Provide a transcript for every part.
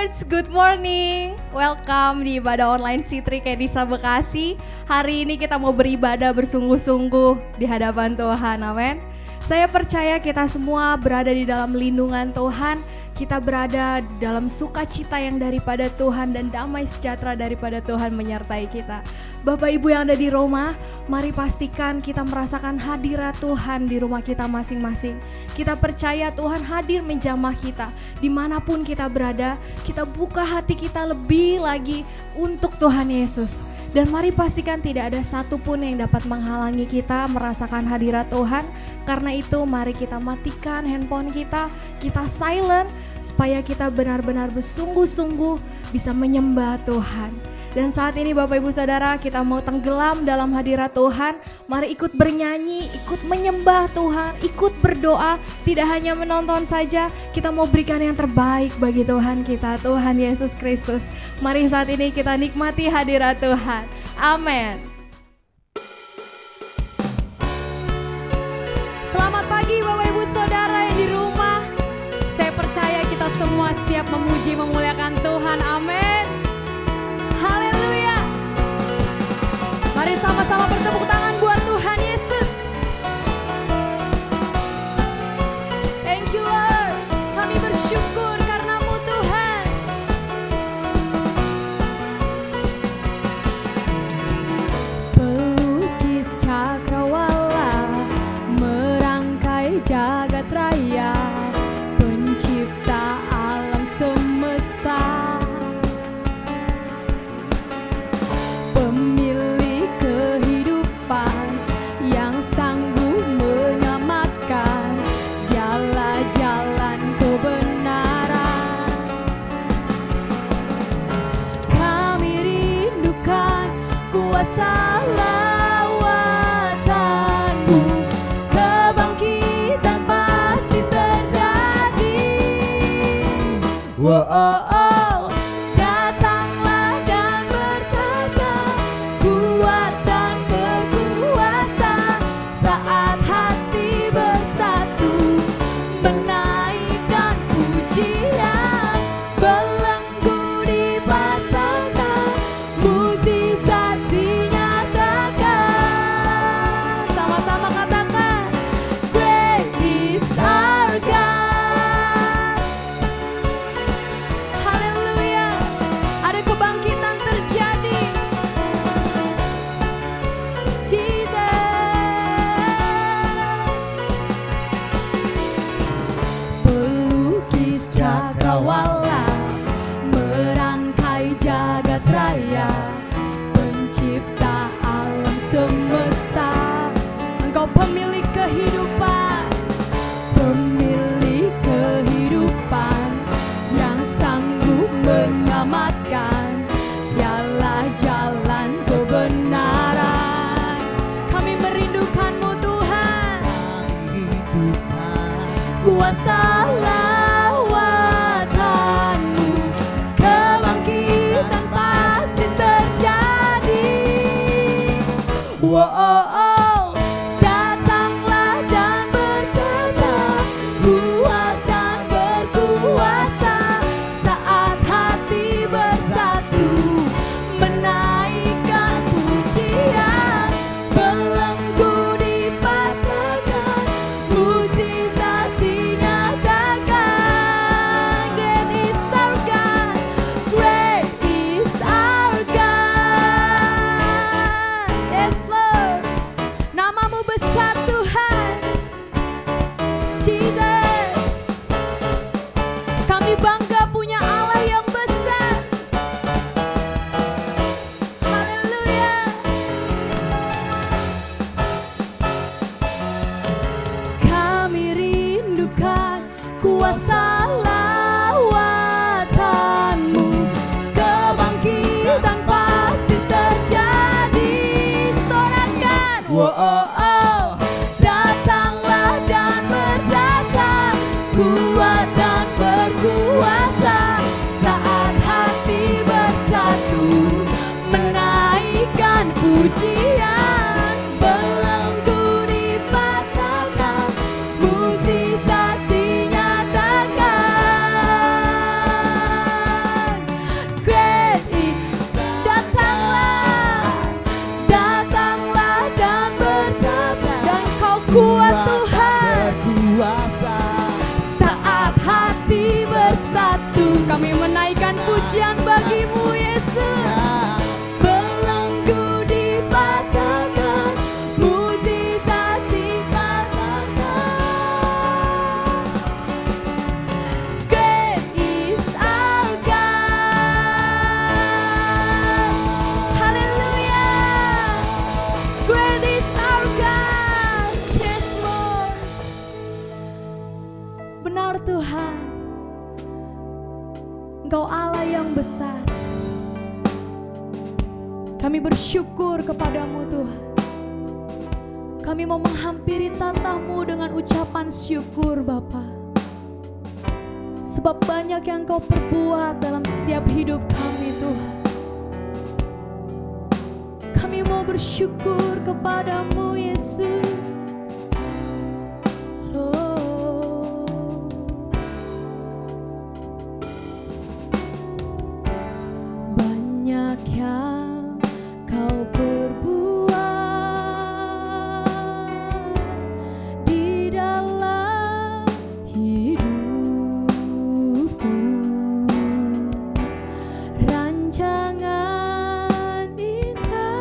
Church, good morning. Welcome di ibadah online Citri Kedisa Bekasi. Hari ini kita mau beribadah bersungguh-sungguh di hadapan Tuhan, amin. Saya percaya kita semua berada di dalam lindungan Tuhan. Kita berada dalam sukacita yang daripada Tuhan dan damai sejahtera daripada Tuhan menyertai kita. Bapak Ibu yang ada di rumah, mari pastikan kita merasakan hadirat Tuhan di rumah kita masing-masing. Kita percaya Tuhan hadir menjamah kita. Dimanapun kita berada, kita buka hati kita lebih lagi untuk Tuhan Yesus. Dan mari pastikan tidak ada satupun yang dapat menghalangi kita merasakan hadirat Tuhan. Karena itu mari kita matikan handphone kita silent, supaya kita benar-benar bersungguh-sungguh bisa menyembah Tuhan. Dan saat ini Bapak Ibu Saudara, kita mau tenggelam dalam hadirat Tuhan. Mari ikut bernyanyi, ikut menyembah Tuhan, ikut berdoa. Tidak hanya menonton saja, kita mau berikan yang terbaik bagi Tuhan kita, Tuhan Yesus Kristus. Mari saat ini kita nikmati hadirat Tuhan. Amin. Selamat pagi Bapak Ibu Saudara yang di rumah. Saya percaya kita semua siap memuji memuliakan Tuhan. Amin. Haleluya. Mari sama-sama bertepuk tangan buat Tuhan Yesus. Thank you Lord. Kami bersyukur karena-Mu Tuhan. Pelukis cakrawala, merangkai jagat raya, pencipta alam semesta, pemilik kehidupan yang sanggup menyelamatkan, jalan-jalan kebenaran. Kami rindukan kuasa lawatan-Mu, kebangkitan pasti terjadi. Datanglah dan berkata, kuat dan berkuasa, saat hati bersatu, menaikkan pujian, belenggu dipatahkan, mukjizat dinyatakan. Sama-sama katakan, great is our God. Haleluya. Ada kebangkitan terjadi. Jesus. Pelukis cakrawala, merangkai jagat raya, pencipta alam semesta. Engkau pemilik kehidupan, pemilik kehidupan yang sanggup menyelamatkan, dialah jalan kebenaran. Kami merindukan-Mu Tuhan, kuasa lawatan-Mu, kebangkitan pasti terjadi. bagimu Yesus. Belenggu dipatahkan, mukjizat dipatahkan. Great is our God. Haleluya. Great is our God. Yes Lord. Benar Tuhan, Engkau Allah yang besar. Kami bersyukur kepadamu Tuhan. Kami mau menghampiri tatah-Mu dengan ucapan syukur Bapa. Sebab banyak yang Engkau perbuat dalam setiap hidup kami Tuhan. Kami mau bersyukur kepadamu Yesus. Banyak yang Kau perbuat di dalam hidupku. Rancangan indahmu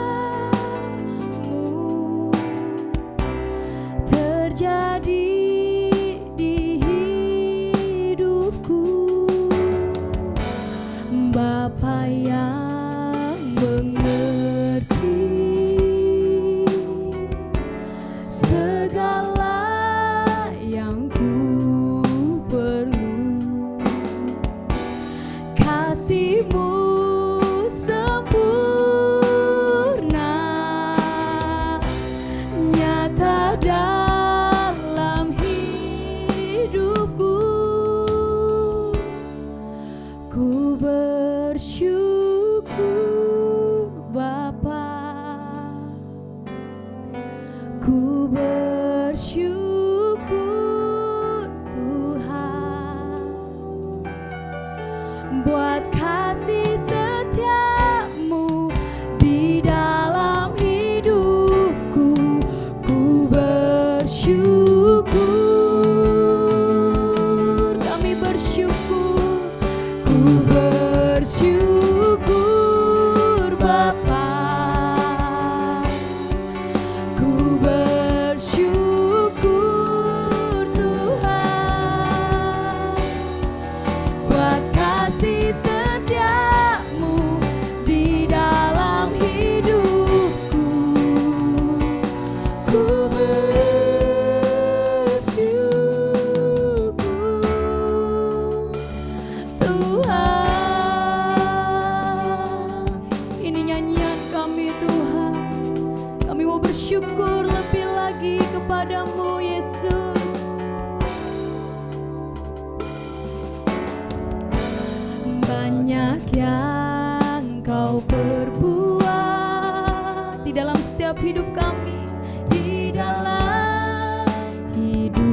terjadi di hidupku. Bapa yang mengerti segala yang ku perlu, kasih-Mu sempurna nyata dalam hidupku. Ku bersyukur Bapa, ku bersyukur Tuhan, buat kasih setia-Mu di dalam hidupku. Ku bersyukur, kami bersyukur. Ku bersyukur Bapa, ku bersyukur Tuhan, buat kasih setia-Mu di dalam hidupku. Ku bersyukur Tuhan. Ini nyanyian kami Tuhan. Kami mau bersyukur lebih lagi kepadamu Yesus. Banyak yang Kau perbuat di dalam setiap hidup kami, di dalam hidupku.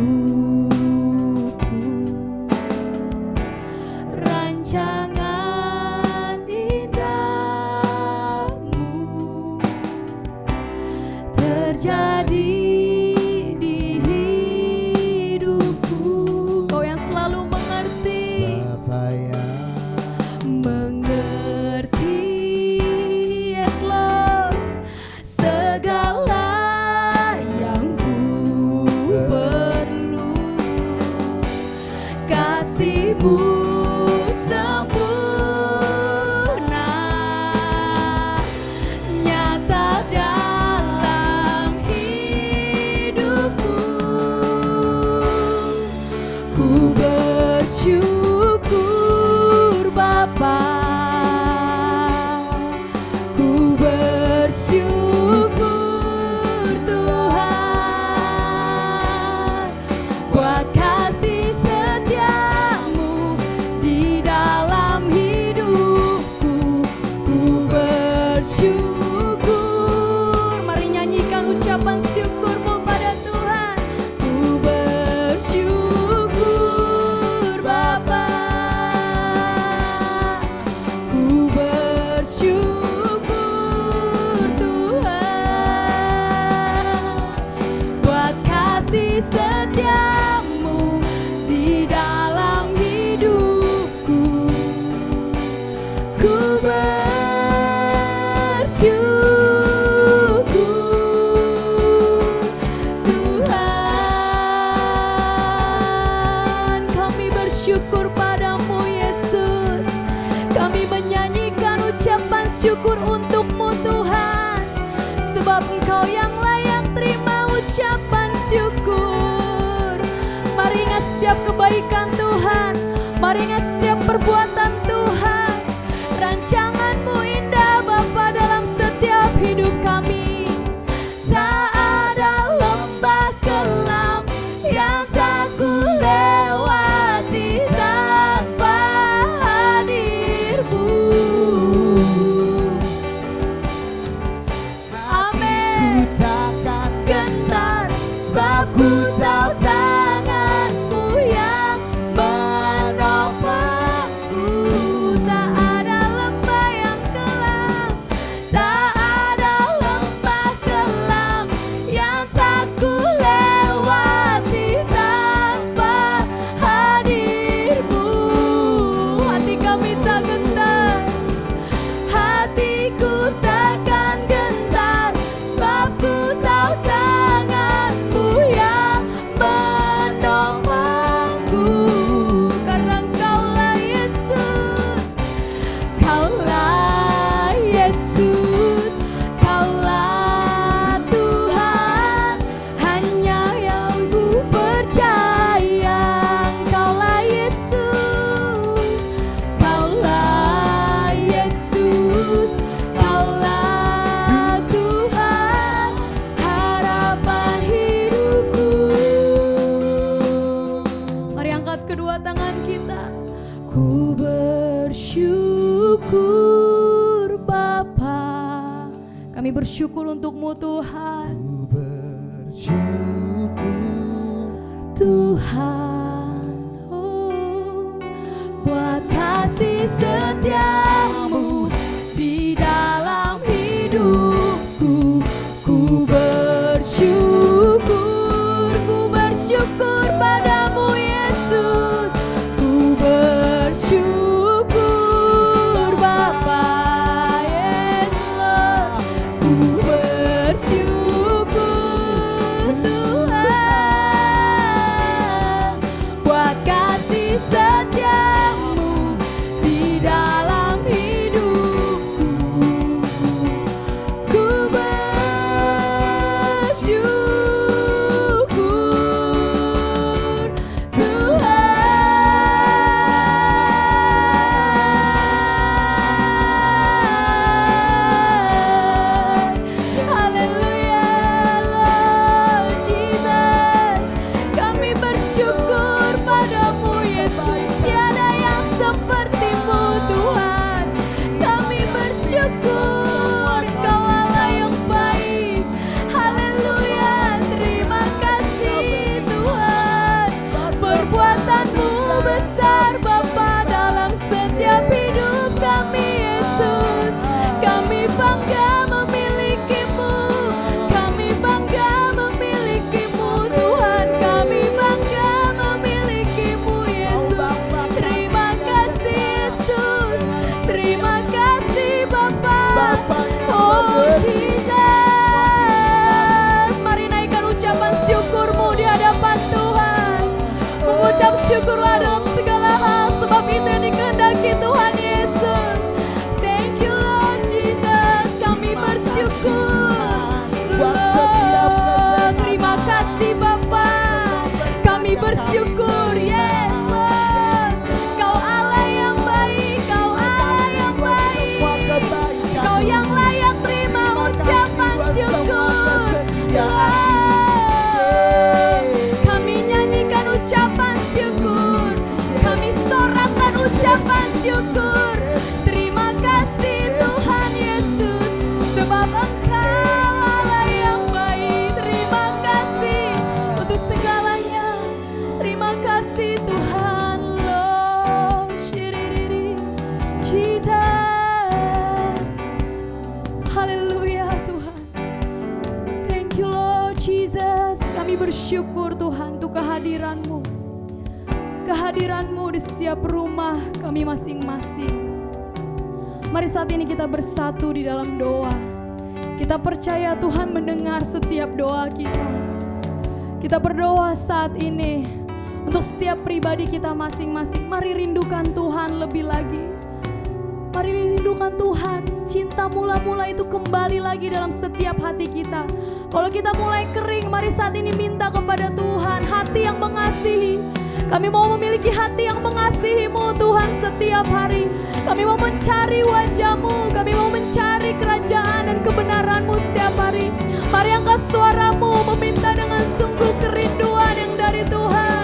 Rancangan indahmu terjadi di hidupku. Kau yang selalu mengerti, Bapa yang mengerti Syukur untukmu Tuhan, sebab Engkau yang layak terima ucapan syukur. Mari ingat setiap kebaikan Tuhan, mari ingat setiap perbuatan Tuhan. Rancangan-Mu indah Bapa dalam setiap hidup kami. Tak ada lembah kelam yang tak ku lewati tanpa hadir-Mu. Sebab ku tahu tangan-Mu yang menopangku. Tak ada lembah yang kelam, tak ada lembah kelam yang tak ku lewati tanpa hadir-Mu. Hati kami tak gentar, hatiku takkan gentar, sebab ku tahu tangan-Mu yang menopangku. Karena Engkaulah Yesus, Kaulah Yesus, Kaulah Tuhan, hanya yang ku percaya. Engkaulah Yesus, Kaulah Yesus, Kaulah Tuhan, harapan hidupku. Mari angkat kedua tangan kita. Ku bersyukur Bapa, kami bersyukur untuk-Mu Tuhan. Ku bersyukur Tuhan, oh, buat kasih setia-Mu di dalam hidupku. Ku bersyukur padamu Yesus. Ku bersyukur Bapa, Yesus. Ku bersyukur Tuhan, buat kasih setia-Mu di dalam hidupku. Ku bersyukur Tuhan. Haleluya, Lord Jesus. Kami bersyukur padamu Yesus. Tiada yang seperti-Mu Tuhan. Kami bersyukur Engkau Allah yang baik. Haleluya, terima kasih Tuhan. Perbuatan-Mu besar Bapa dalam setiap hidup kami Yesus. Kami bangga memiliki-Mu. Kami bangga memiliki-Mu Tuhan. Kami bangga memiliki-Mu Yesus. Terima kasih Yesus. Terima kasih Bapa. Oh Jesus. Mari naikkan ucapan syukur-Mu di hadapan Tuhan. Mengucap syukurlah dalam segala hal, sebab itu yang dikehendaki Tuhan Yesus. Thank you Lord Jesus. Kami bersyukur. Lord, terima kasih Bapa. Kami bersyukur. Yes Lord. Kau Allah yang baik. Kau Allah yang baik. Kau yang layak terima ucapan syukur. Lord, kami nyanyikan ucapan syukur. Kami sorakkan ucapan syukur. Terima kasih Tuhan Yesus, sebab Engkau Allah yang baik. Terima kasih untuk segalanya. Terima kasih Tuhan Lord. Jesus. Haleluya Tuhan. Thank you Lord Jesus. Kami bersyukur Tuhan untuk kehadiran-Mu. Kehadiran-Mu di setiap rumah kami masing-masing. Mari saat ini kita bersatu di dalam doa. Kita percaya Tuhan mendengar setiap doa kita. Kita berdoa saat ini untuk setiap pribadi kita masing-masing. Mari rindukan Tuhan lebih lagi. Mari rindukan Tuhan. Cinta mula-mula itu kembali lagi dalam setiap hati kita. Kalau kita mulai kering, mari saat ini minta kepada Tuhan hati yang mengasihi. Kami mau memiliki hati yang mengasihi-Mu Tuhan setiap hari. Kami mau mencari wajah-Mu. Kami mau mencari kerajaan dan kebenaran-Mu setiap hari. Mari angkat suaramu meminta dengan sungguh kerinduan yang dari Tuhan.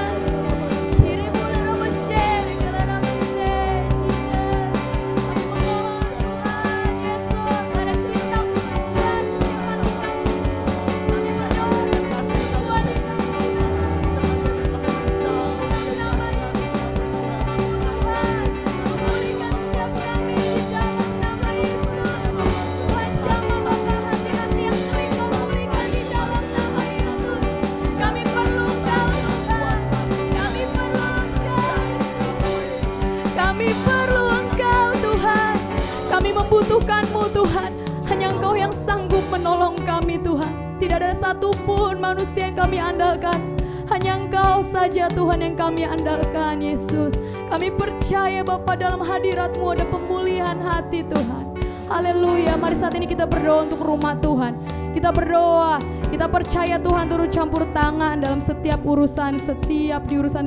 Kami perlu Engkau Tuhan. Kami membutuhkan-Mu Tuhan. Hanya Engkau yang sanggup menolong kami Tuhan. Tidak ada satupun manusia yang kami andalkan. Hanya Engkau saja Tuhan yang kami andalkan Yesus. Kami percaya Bapa dalam hadirat-Mu ada pemulihan hati Tuhan. Haleluya. Mari saat ini kita berdoa untuk rumah Tuhan. Kita berdoa, kita percaya Tuhan turut campur tangan dalam setiap urusan, di urusan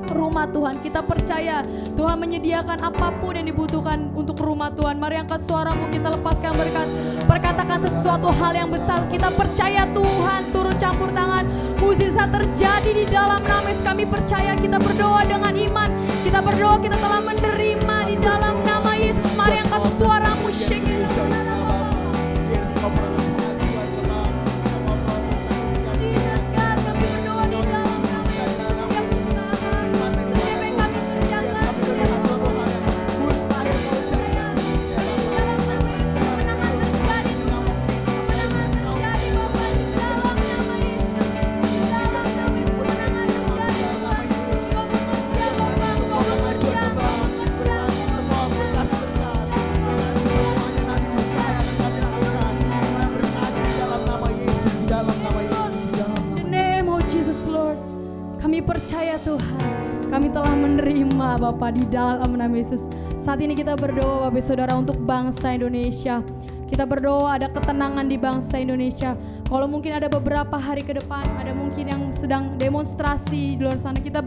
rumah Tuhan. Kita percaya Tuhan menyediakan apapun yang dibutuhkan untuk rumah Tuhan. Mari angkat suaramu, kita lepaskan berkat, perkatakan sesuatu hal yang besar. Kita percaya Tuhan turut campur tangan, mukjizat terjadi di dalam nama Yesus. Kami percaya, kita berdoa dengan iman. Kita berdoa, kita telah menerima di dalam nama Yesus. Mari angkat suaramu, percaya Tuhan, kami telah menerima Bapa di dalam nama Yesus. Saat ini kita berdoa Bapak Saudara untuk bangsa Indonesia. Kita berdoa ada ketenangan di bangsa Indonesia. Kalau mungkin ada beberapa hari ke depan, ada mungkin yang sedang demonstrasi di luar sana. Kita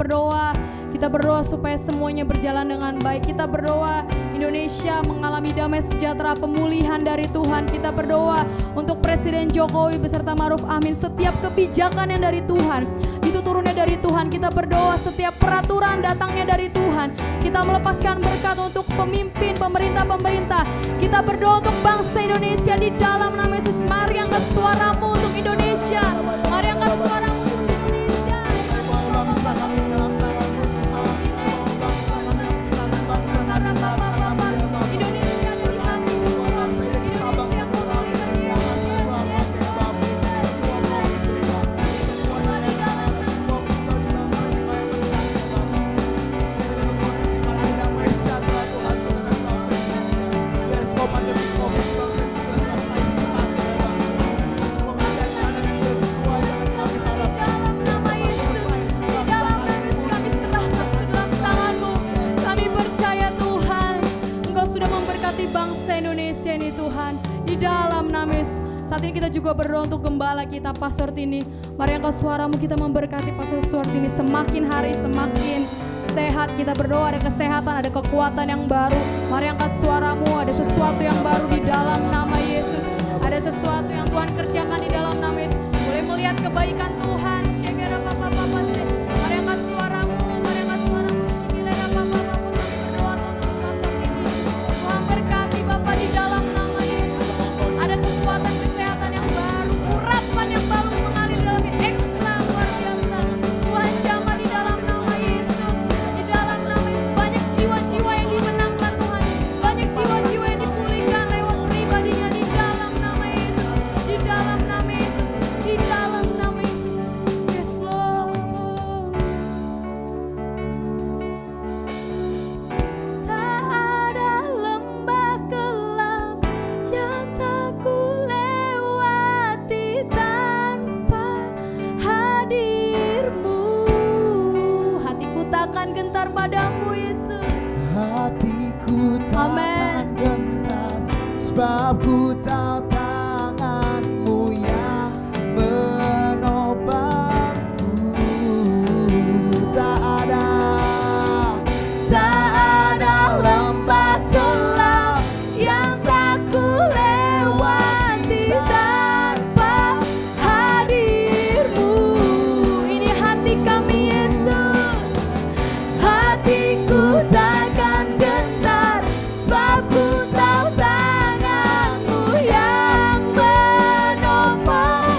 berdoa supaya semuanya berjalan dengan baik. Kita berdoa Indonesia mengalami damai sejahtera, pemulihan dari Tuhan. Kita berdoa untuk Presiden Jokowi beserta Ma'ruf Amin. Setiap kebijakan yang dari Tuhan, itu turunnya dari Tuhan. Kita berdoa setiap peraturan datangnya dari Tuhan. Kita melepaskan berkat untuk pemimpin, pemerintah. Kita berdoa untuk bangsa Indonesia di dalam nama Yesus. Mari angkat suaramu untuk Indonesia. Mari angkat suaramu untuk Indonesia. Indonesia dari hati Tuhan. Indonesia bangsa Indonesia ini Tuhan, di dalam nama Yesus. Saat ini kita juga berdoa untuk gembala kita, Pastor Tini. Mari angkat suaramu, kita memberkati Pastor Tini semakin hari semakin sehat. Kita berdoa ada kesehatan, ada kekuatan yang baru. Mari angkat suaramu, ada sesuatu yang baru di dalam nama Yesus. Ada sesuatu yang Tuhan kerjakan di dalam nama Yesus. Boleh melihat kebaikan Tuhan. Mari angkat suaramu, mari angkat suaramu. Berdoa untuk Pastor Tini. Tuhan berkati Bapak di dalam nama Yesus. Ada kekuatan kesehatan yang baru, urapan yang baru mengalir dalam ini ekstra luar biasa. Tuhan jamah di dalam nama Yesus. Di dalam nama Yesus banyak jiwa-jiwa yang dimenangkan Tuhan. Banyak jiwa-jiwa yang dipulihkan lewat sebab ku tahu tangan-Mu yang menopangku. Tak ada lembah gelap yang tak ku lewati tanpa hadir-Mu. Ini hati kami Yesus, Hatiku takkan gentar, sebab ku tahu tangan-Mu yang menopang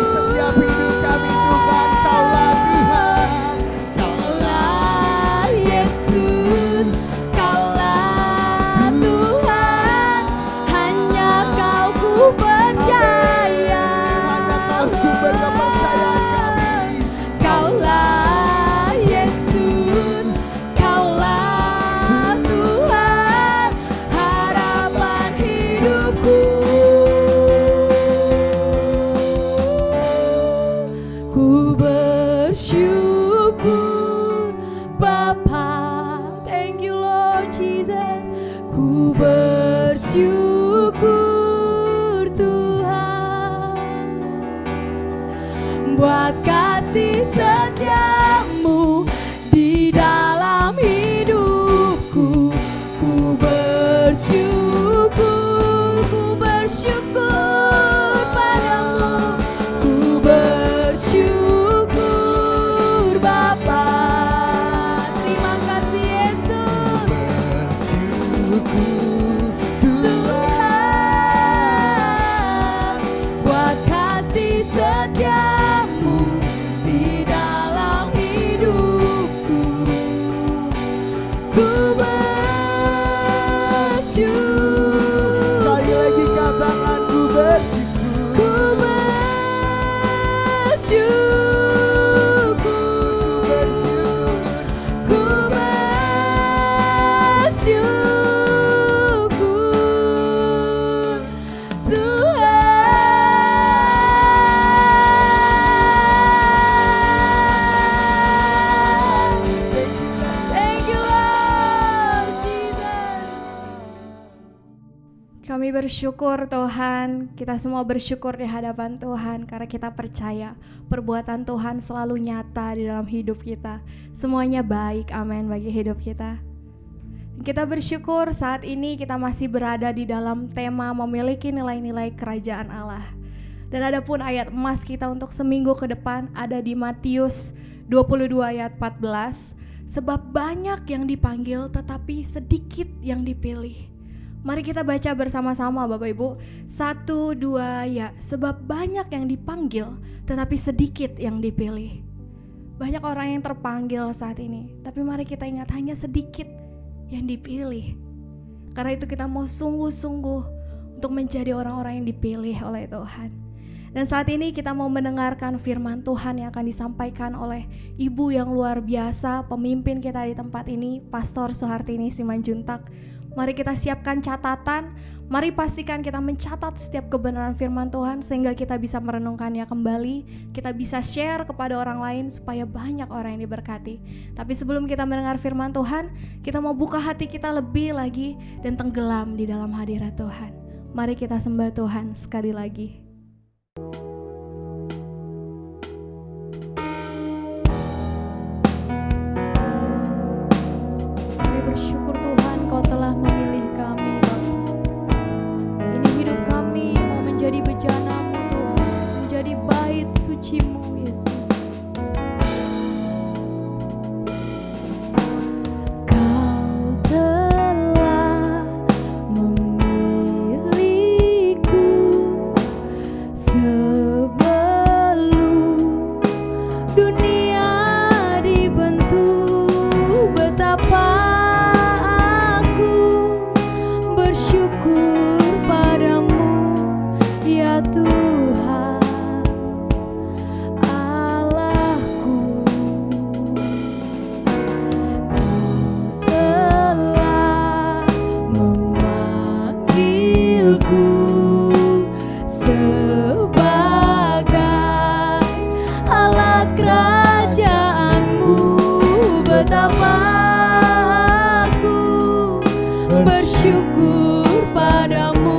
setiap hidup kami. Tuhan, Kaulah Tuhan, Kaulah Yesus, Kaulah Tuhan, hanya Kau ku percaya. hanya Kau sumber kepercayaan kami. Kaulah Yesus, Kaulah Tuhan, harapan hidupku. Ku bersyukur Bapa, thank you Lord Jesus. Ku bersyukur Tuhan buat kasih setiamu di dalam hidupku. Ku bersyukur padamu. Ku bersyukur Bapa. Terima kasih Yesus. Bersyukur Tuhan, buat kasih setiamu di dalam hidupku. Ku bersyukur. Sekali lagi katakan ku bersyukur. Ku bersyukur. Ku bersyukur Tuhan. Thank you Lord Jesus. Kami bersyukur Tuhan, kita semua bersyukur di hadapan Tuhan karena kita percaya perbuatan Tuhan selalu nyata di dalam hidup kita. Semuanya baik, amin, bagi hidup kita. Kita bersyukur saat ini kita masih berada di dalam tema memiliki nilai-nilai kerajaan Allah. Dan ada pun ayat emas kita untuk seminggu ke depan ada di Matius 22 ayat 14. Sebab banyak yang dipanggil tetapi sedikit yang dipilih. Mari kita baca bersama-sama Bapak Ibu. 1, 2 ya. Sebab banyak yang dipanggil tetapi sedikit yang dipilih. Banyak orang yang terpanggil saat ini, tapi mari kita ingat hanya sedikit yang dipilih. Karena itu kita mau sungguh-sungguh untuk menjadi orang-orang yang dipilih oleh Tuhan. Dan saat ini kita mau mendengarkan firman Tuhan yang akan disampaikan oleh ibu yang luar biasa, pemimpin kita di tempat ini, Pastor Suhartini Simanjuntak. Mari kita siapkan catatan, mari pastikan kita mencatat setiap kebenaran firman Tuhan sehingga kita bisa merenungkannya kembali, kita bisa share kepada orang lain supaya banyak orang yang diberkati. Tapi sebelum kita mendengar firman Tuhan, kita mau buka hati kita lebih lagi dan tenggelam di dalam hadirat Tuhan. Mari kita sembah Tuhan sekali lagi. Kami bersyukur Tuhan Kau telah memilih kami Bapa. Ini hidup kami mau menjadi bejana-Mu Tuhan, menjadi bait suci-Mu Yesus. Kau telah memilihku sebelum dunia dibentuk. Betapa aku bersyukur padamu ya Tuhan Allahku. Kau telah memanggilku sebagai alat kerajaan-Mu. Betapa aku bersyukur padamu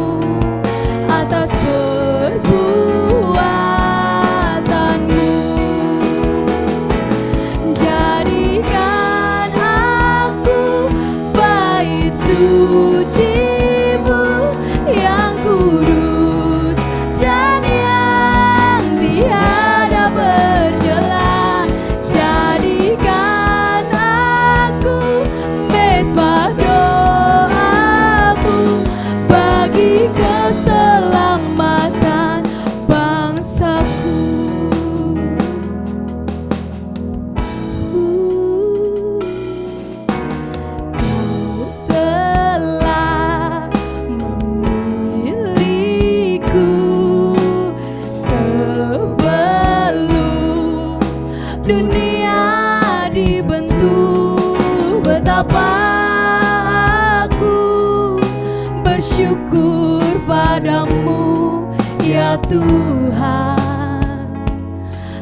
bersyukur padamu ya Tuhan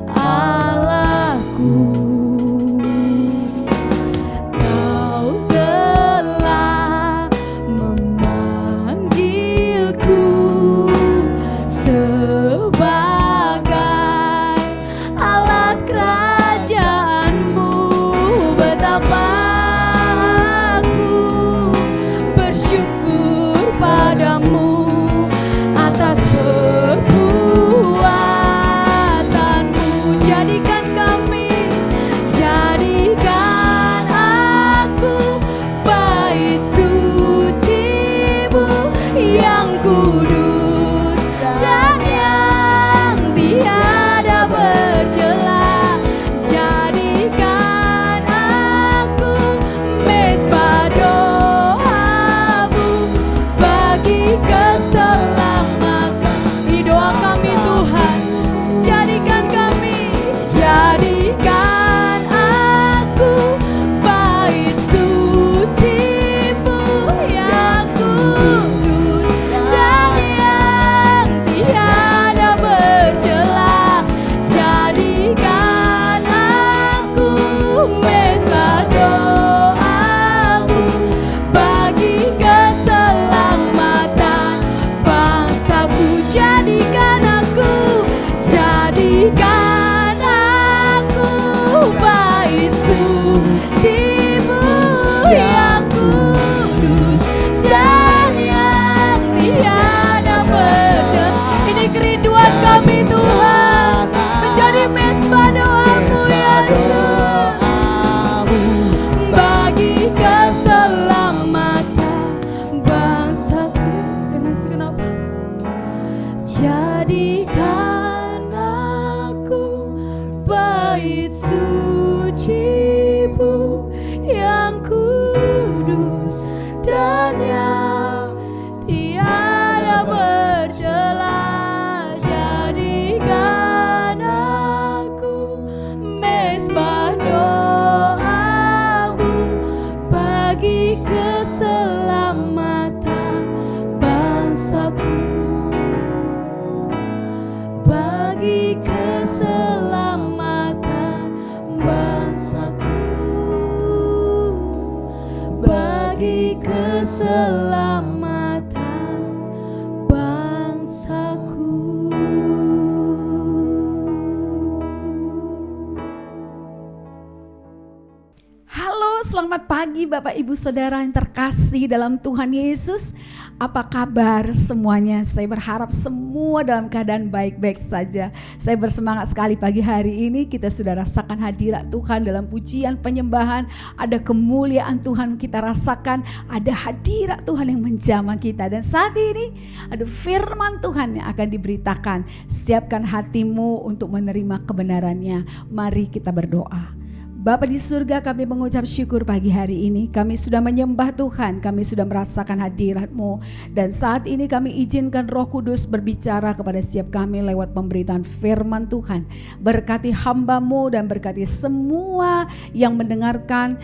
Allahku. Kau telah memanggilku sebagai alat kerajaanmu. Betapa aku bersyukur padamu atas perbuatanmu. Jadikan aku bait suci-Mu yang kudus dan yang tiada bercela. Jadikan aku mezbah doa-Mu bagi keselamatan. Ini doa kami Tuhan. Jadikan aku bait suci-Mu yang kudus dan yang tiada bercela. Jadikan aku mezbah doa-Mu bagi keselamatan bangsaku. Jadikan aku bait suci-Mu yang kudus dan yang tiada bercela. Ini kerinduan kami Tuhan, menjadi mezbah doa-Mu ya Tuhan, bagi keselamatan bangsaku dengan segenap hati. Jadikan aku bait suci-Mu yang kudus dan yang tiada bercela. Jadikan aku mezbah doa-Mu bagi keselamatan bangsaku, bagi keselamatan bangsaku, bagi keselamatan bangsaku. Halo, selamat pagi Bapak Ibu Saudara yang terkasih dalam Tuhan Yesus. Apa kabar semuanya? Saya berharap semua dalam keadaan baik-baik saja. Saya bersemangat sekali pagi hari ini kita sudah rasakan hadirat Tuhan dalam pujian penyembahan. Ada kemuliaan Tuhan kita rasakan, ada hadirat Tuhan yang menjamah kita. Dan saat ini ada firman Tuhan yang akan diberitakan. Siapkan hatimu untuk menerima kebenarannya. Mari kita berdoa. Bapa di surga, kami mengucap syukur pagi hari ini. Kami sudah menyembah Tuhan, kami sudah merasakan hadirat-Mu. Dan saat ini kami izinkan Roh Kudus berbicara kepada setiap kami lewat pemberitaan firman Tuhan. Berkati hamba-Mu dan berkati semua yang mendengarkan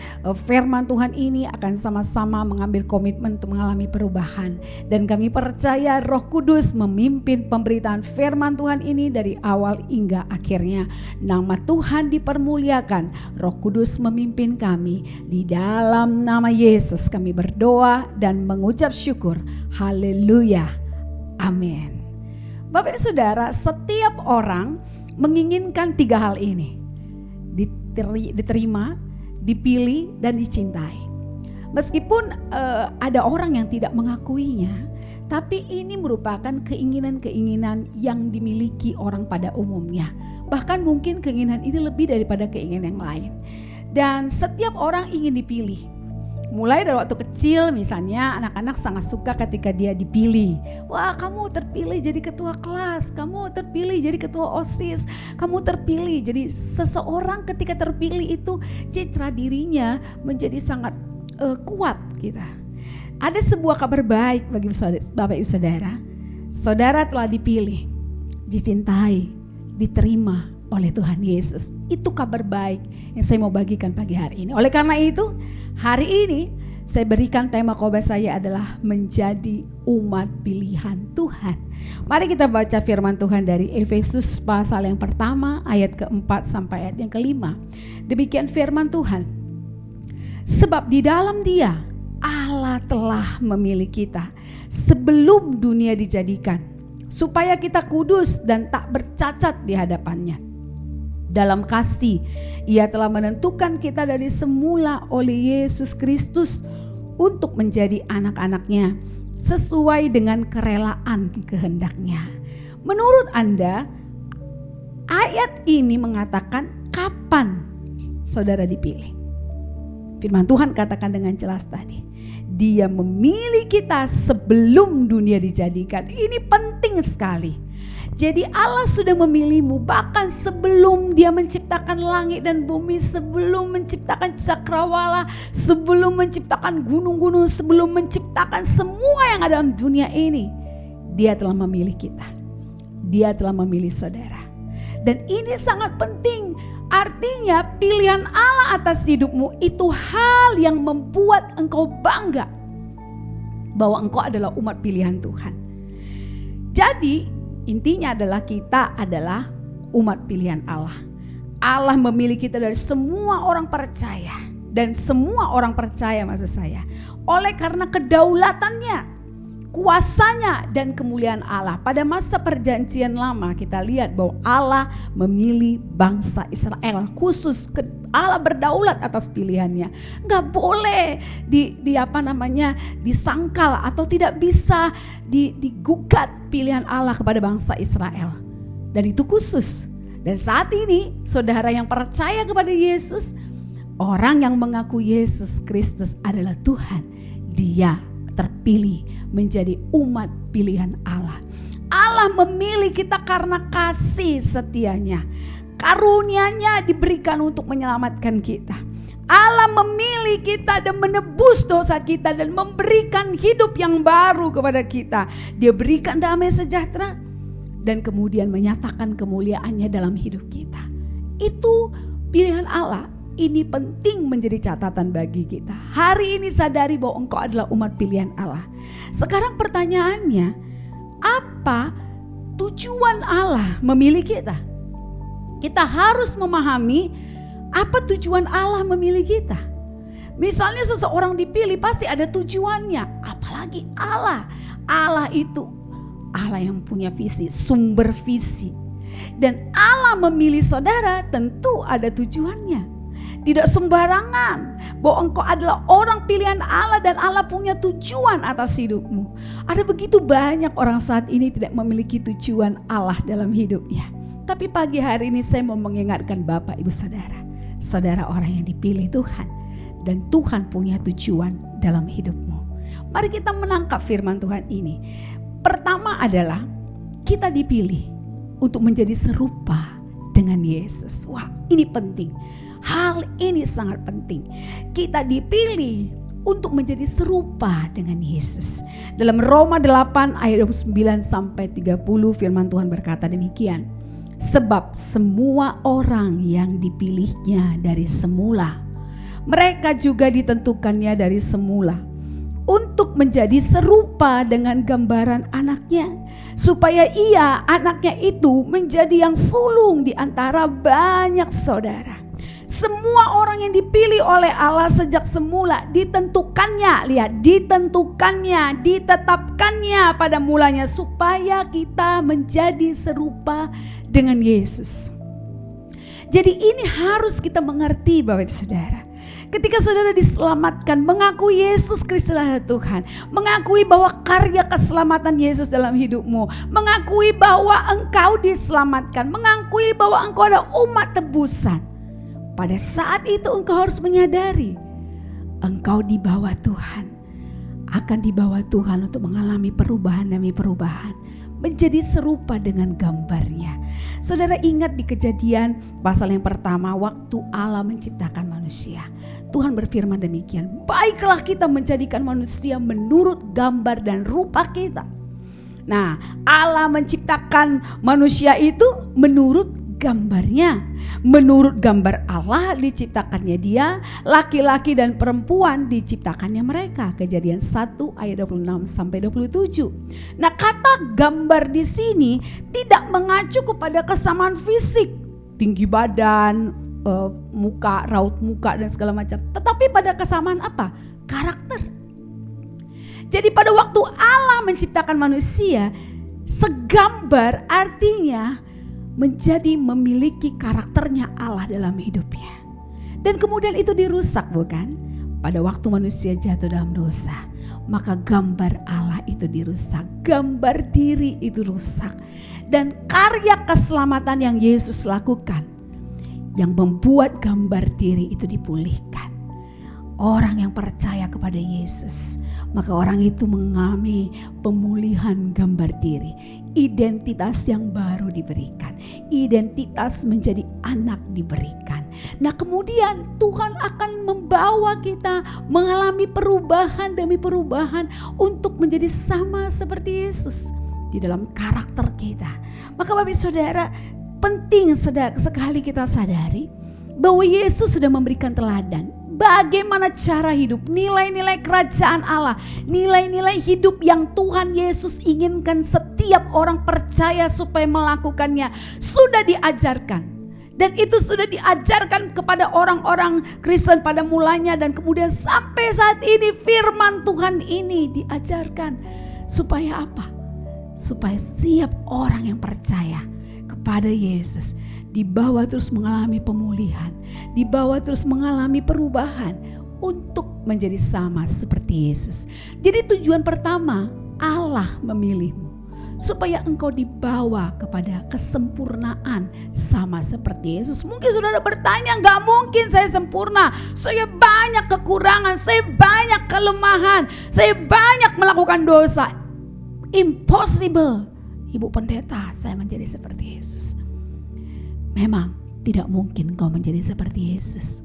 firman Tuhan ini akan sama-sama mengambil komitmen untuk mengalami perubahan. Dan kami percaya Roh Kudus memimpin pemberitaan firman Tuhan ini dari awal hingga akhirnya. Nama Tuhan dipermuliakan. Roh Kudus memimpin kami. Di dalam nama Yesus kami berdoa dan mengucap syukur. Haleluya. Amin. Bapak Ibu Saudara, setiap orang menginginkan 3 hal ini. Diterima, dipilih, dan dicintai. Meskipun ada orang yang tidak mengakuinya, tapi ini merupakan keinginan-keinginan yang dimiliki orang pada umumnya. Bahkan mungkin keinginan ini lebih daripada keinginan yang lain. Dan setiap orang ingin dipilih. Mulai dari waktu kecil misalnya anak-anak sangat suka ketika dia dipilih. Wah, kamu terpilih jadi ketua kelas, kamu terpilih jadi ketua OSIS, kamu terpilih. Jadi seseorang ketika terpilih itu citra dirinya menjadi sangat kuat gitu. Ada sebuah kabar baik bagi Bapak Ibu Saudara. Saudara telah dipilih, dicintai, diterima oleh Tuhan Yesus. Itu kabar baik yang saya mau bagikan pagi hari ini. Oleh karena itu, hari ini Saya berikan tema khotbah saya adalah menjadi umat pilihan Tuhan. Mari kita baca firman Tuhan dari Efesus pasal yang pertama ayat keempat sampai ayat yang kelima. Demikian firman Tuhan. Sebab di dalam Dia Allah telah memilih kita sebelum dunia dijadikan, supaya kita kudus dan tak bercacat di hadapannya. Dalam kasih Ia telah menentukan kita dari semula oleh Yesus Kristus untuk menjadi anak-anaknya sesuai dengan kerelaan kehendak-Nya. Menurut Anda, ayat ini mengatakan kapan saudara dipilih? Firman Tuhan katakan dengan jelas tadi, Dia memilih kita sebelum dunia dijadikan. Ini penting sekali. Jadi Allah sudah memilihmu bahkan sebelum Dia menciptakan langit dan bumi, sebelum menciptakan cakrawala, sebelum menciptakan gunung-gunung, sebelum menciptakan semua yang ada dalam dunia ini. Dia telah memilih kita. Dia telah memilih saudara. Dan ini sangat penting. Artinya pilihan Allah atas hidupmu itu hal yang membuat engkau bangga bahwa engkau adalah umat pilihan Tuhan. Jadi intinya adalah kita adalah umat pilihan Allah. Allah memilih kita dari semua orang percaya. Dan semua orang percaya maksud saya. Oleh karena kedaulatannya, kuasanya dan kemuliaan Allah. Pada masa perjanjian lama kita lihat bahwa Allah memilih bangsa Israel. Khusus Allah berdaulat atas pilihannya. Nggak boleh disangkal atau tidak bisa digugat pilihan Allah kepada bangsa Israel. Dan itu khusus. Dan saat ini saudara yang percaya kepada Yesus, orang yang mengaku Yesus Kristus adalah Tuhan, Dia terpilih menjadi umat pilihan Allah. Allah memilih kita karena kasih setianya. Karunia-Nya diberikan untuk menyelamatkan kita. Allah memilih kita dan menebus dosa kita dan memberikan hidup yang baru kepada kita. Dia berikan damai sejahtera dan kemudian menyatakan kemuliaan-Nya dalam hidup kita. Itu pilihan Allah. Ini penting menjadi catatan bagi kita. Hari ini sadari bahwa engkau adalah umat pilihan Allah. Sekarang pertanyaannya, apa tujuan Allah memilih kita? Kita harus memahami apa tujuan Allah memilih kita. Misalnya seseorang dipilih pasti ada tujuannya. Apalagi Allah. Allah itu Allah yang punya visi, sumber visi. Dan Allah memilih saudara tentu ada tujuannya. Tidak sembarangan bahwa engkau adalah orang pilihan Allah dan Allah punya tujuan atas hidupmu. Ada begitu banyak orang saat ini tidak memiliki tujuan Allah dalam hidupnya. Tapi pagi hari ini saya mau mengingatkan Bapak Ibu Saudara, saudara orang yang dipilih Tuhan dan Tuhan punya tujuan dalam hidupmu. Mari kita menangkap firman Tuhan ini. Pertama adalah kita dipilih untuk menjadi serupa dengan Yesus. Wah, ini penting. Hal ini sangat penting. Kita dipilih untuk menjadi serupa dengan Yesus. Dalam Roma 8 ayat 29 sampai 30 firman Tuhan berkata demikian. Sebab semua orang yang dipilihnya dari semula, mereka juga ditentukannya dari semula untuk menjadi serupa dengan gambaran anaknya, supaya ia, anaknya itu, menjadi yang sulung di antara banyak saudara. Semua orang yang dipilih oleh Allah sejak semula ditentukannya, lihat, ditentukannya, ditetapkannya pada mulanya supaya kita menjadi serupa dengan Yesus. Jadi ini harus kita mengerti Bapak Ibu Saudara. Ketika saudara diselamatkan, mengakui Yesus Kristus adalah Tuhan, mengakui bahwa karya keselamatan Yesus dalam hidupmu, mengakui bahwa engkau diselamatkan, mengakui bahwa engkau adalah umat tebusan. Pada saat itu engkau harus menyadari engkau di bawah Tuhan, akan dibawa Tuhan untuk mengalami perubahan demi perubahan, menjadi serupa dengan gambarnya. Saudara ingat di Kejadian pasal yang pertama, waktu Allah menciptakan manusia, Tuhan berfirman demikian, baiklah kita menjadikan manusia menurut gambar dan rupa kita. Nah, Allah menciptakan manusia itu menurut gambarnya. Menurut gambar Allah diciptakannya dia, laki-laki dan perempuan diciptakannya mereka. Kejadian 1 ayat 26 sampai 27. Nah, kata gambar di sini tidak mengacu kepada kesamaan fisik, tinggi badan, muka, raut muka dan segala macam. Tetapi pada kesamaan apa? Karakter. Jadi pada waktu Allah menciptakan manusia, segambar artinya menjadi memiliki karakternya Allah dalam hidupnya. Dan kemudian itu dirusak, bukan? Pada waktu manusia jatuh dalam dosa, maka gambar Allah itu dirusak, gambar diri itu rusak. Dan karya keselamatan yang Yesus lakukan yang membuat gambar diri itu dipulihkan. Orang yang percaya kepada Yesus, maka orang itu mengalami pemulihan gambar diri. Identitas yang baru diberikan, identitas menjadi anak diberikan. Nah, kemudian Tuhan akan membawa kita mengalami perubahan demi perubahan untuk menjadi sama seperti Yesus di dalam karakter kita. Maka Bapak Saudara, penting sekali kita sadari bahwa Yesus sudah memberikan teladan. Bagaimana cara hidup, nilai-nilai kerajaan Allah, nilai-nilai hidup yang Tuhan Yesus inginkan setiap orang percaya supaya melakukannya sudah diajarkan. Dan itu sudah diajarkan kepada orang-orang Kristen pada mulanya, dan kemudian sampai saat ini firman Tuhan ini diajarkan. Supaya apa? Supaya setiap orang yang percaya kepada Yesus dibawa terus mengalami pemulihan, dibawa terus mengalami perubahan untuk menjadi sama seperti Yesus. Jadi tujuan pertama, Allah memilihmu supaya engkau dibawa kepada kesempurnaan sama seperti Yesus. Mungkin saudara bertanya, gak mungkin saya sempurna, saya banyak kekurangan, saya banyak kelemahan, saya banyak melakukan dosa. Impossible, Ibu Pendeta, saya menjadi seperti Yesus. Memang tidak mungkin kau menjadi seperti Yesus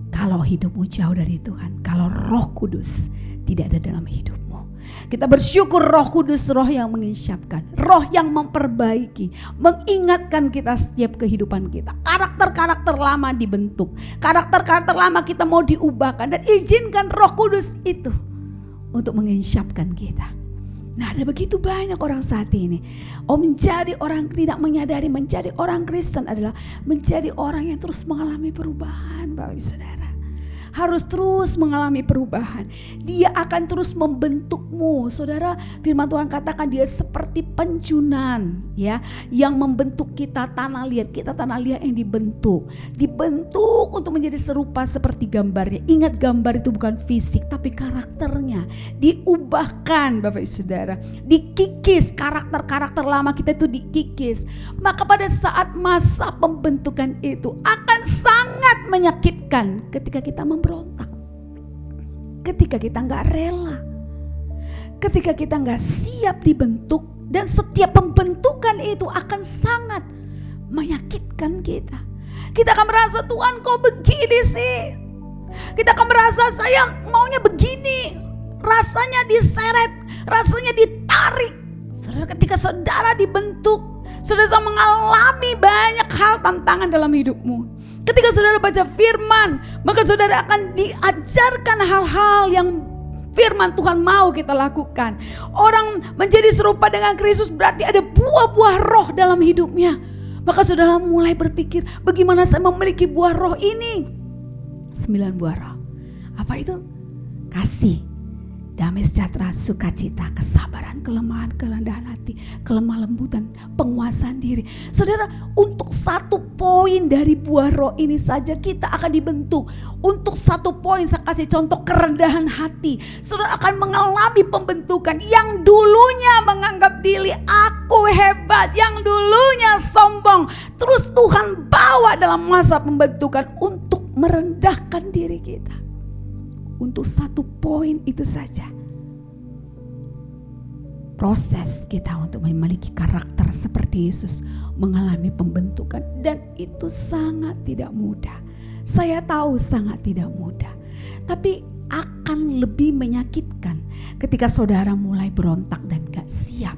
kalau hidupmu jauh dari Tuhan, kalau Roh Kudus tidak ada dalam hidupmu. Kita bersyukur Roh Kudus, Roh yang mengisyapkan, Roh yang memperbaiki, mengingatkan kita setiap kehidupan kita. Karakter-karakter lama dibentuk, karakter-karakter lama kita mau diubahkan, dan izinkan Roh Kudus itu untuk mengisyapkan kita. Nah, ada begitu banyak orang saat ini. Menjadi orang tidak menyadari, menjadi orang Kristen adalah menjadi orang yang terus mengalami perubahan, Bapak Ibu Saudara. Harus terus mengalami perubahan. Dia akan terus membentukmu. Saudara, firman Tuhan katakan dia seperti pencunan, ya, yang membentuk kita tanah liat. Kita tanah liat yang dibentuk untuk menjadi serupa seperti gambarnya. Ingat, gambar itu bukan fisik tapi karakternya. Diubahkan, Bapak Ibu Saudara. Dikikis, karakter-karakter lama kita itu dikikis. Maka pada saat masa pembentukan itu akan sangat menyakitkan ketika kita memberontak, ketika kita gak rela, ketika kita gak siap dibentuk. Dan setiap pembentukan itu akan sangat menyakitkan kita. Kita akan merasa, Tuhan kok begini sih. Kita akan merasa, saya maunya begini. Rasanya diseret, rasanya ditarik. Ketika saudara dibentuk, saudara mengalami banyak hal tantangan dalam hidupmu. Ketika saudara baca firman, maka saudara akan diajarkan hal-hal yang firman Tuhan mau kita lakukan. Orang menjadi serupa dengan Kristus berarti ada buah-buah roh dalam hidupnya. Maka saudara mulai berpikir, bagaimana saya memiliki buah roh ini? 9 buah roh. Apa itu? Kasih, damai sejahtera, sukacita, kesabaran, kelemahan, kerendahan hati, kelemah lembutan, penguasaan diri. Saudara, untuk 1 poin dari buah roh ini saja kita akan dibentuk. Untuk 1 poin, saya kasih contoh, kerendahan hati. Saudara akan mengalami pembentukan. Yang dulunya menganggap diri aku hebat, yang dulunya sombong, terus Tuhan bawa dalam masa pembentukan untuk merendahkan diri kita. Untuk 1 poin itu saja, proses kita untuk memiliki karakter seperti Yesus mengalami pembentukan, dan itu sangat tidak mudah. Saya tahu sangat tidak mudah, tapi akan lebih menyakitkan ketika saudara mulai berontak dan gak siap.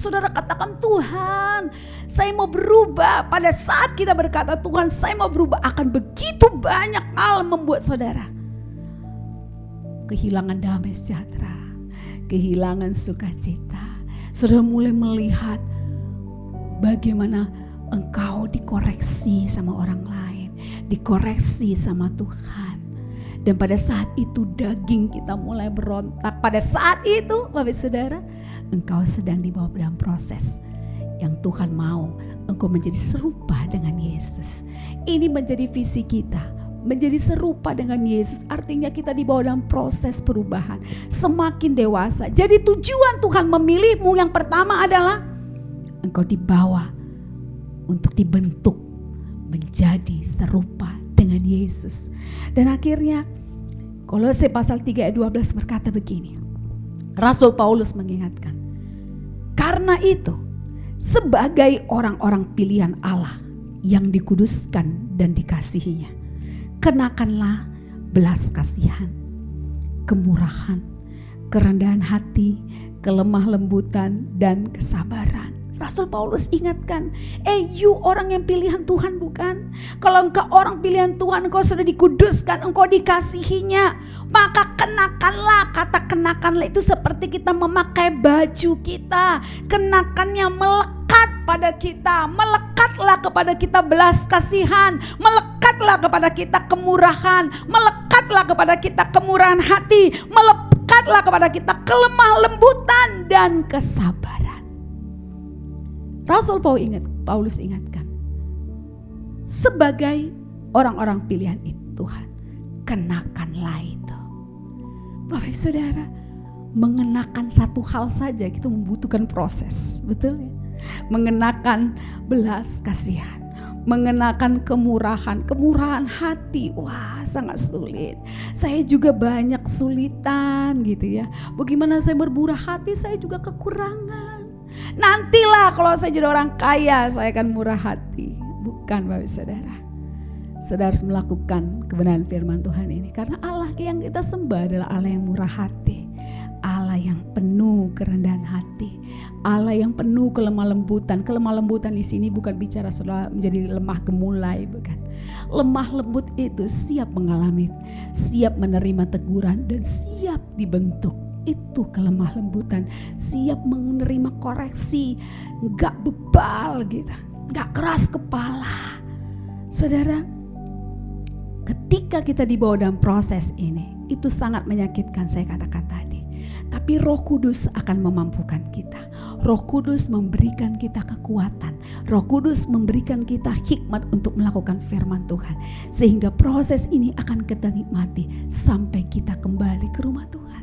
Saudara katakan, Tuhan, saya mau berubah. Pada saat kita berkata, Tuhan, saya mau berubah, akan begitu banyak hal membuat saudara kehilangan damai sejahtera, kehilangan sukacita. Saudara mulai melihat bagaimana engkau dikoreksi sama orang lain, dikoreksi sama Tuhan. Dan pada saat itu daging kita mulai berontak. Pada saat itu Bapak Saudara, engkau sedang dibawa dalam proses yang Tuhan mau engkau menjadi serupa dengan Yesus. Ini menjadi visi kita, menjadi serupa dengan Yesus. Artinya kita dibawa dalam proses perubahan, semakin dewasa. Jadi tujuan Tuhan memilihmu yang pertama adalah engkau dibawa untuk dibentuk menjadi serupa dengan Yesus. Dan akhirnya Kolose pasal 3 ayat 12 berkata begini. Rasul Paulus mengingatkan, karena itu sebagai orang-orang pilihan Allah yang dikuduskan dan dikasihinya, kenakanlah belas kasihan, kemurahan, kerendahan hati, kelemah lembutan, dan kesabaran. Rasul Paulus ingatkan, you orang yang pilihan Tuhan bukan? Kalau engkau orang pilihan Tuhan, engkau sudah dikuduskan, engkau dikasihinya, maka kenakanlah. Kata kenakanlah itu seperti kita memakai baju kita. Kenakannya melekat pada kita, melekatlah kepada kita belas kasihan, melekatlah kepada kita kemurahan, melekatlah kepada kita kemurahan hati, melekatlah kepada kita kelemah lembutan dan kesabaran. Rasul Paulus ingatkan, sebagai orang-orang pilihan itu Tuhan, kenakanlah itu. Bapak Saudara, mengenakan satu hal saja itu membutuhkan proses, betul ya? Mengenakan belas kasihan, mengenakan kemurahan hati, wah sangat sulit. Saya juga banyak kesulitan gitu ya. Bagaimana saya bermurah hati, saya juga kekurangan. Nantilah kalau saya jadi orang kaya, saya akan murah hati. Bukan Bapak Saudara. Saudara harus melakukan kebenaran firman Tuhan ini. Karena Allah yang kita sembah adalah Allah yang murah hati, Allah yang penuh kerendahan hati, Allah yang penuh kelemah lembutan. Kelemah lembutan di sini bukan bicara saudara menjadi lemah gemulai, bukan. Lemah lembut itu siap mengalami, siap menerima teguran dan siap dibentuk. Itu kelemah lembutan, siap menerima koreksi, gak bebal gitu, gak keras kepala. Saudara, ketika kita dibawa dalam proses ini, itu sangat menyakitkan, saya katakan tadi. Tapi Roh Kudus akan memampukan kita. Roh Kudus memberikan kita kekuatan. Roh Kudus memberikan kita hikmat untuk melakukan firman Tuhan. Sehingga proses ini akan kita nikmati sampai kita kembali ke rumah Tuhan.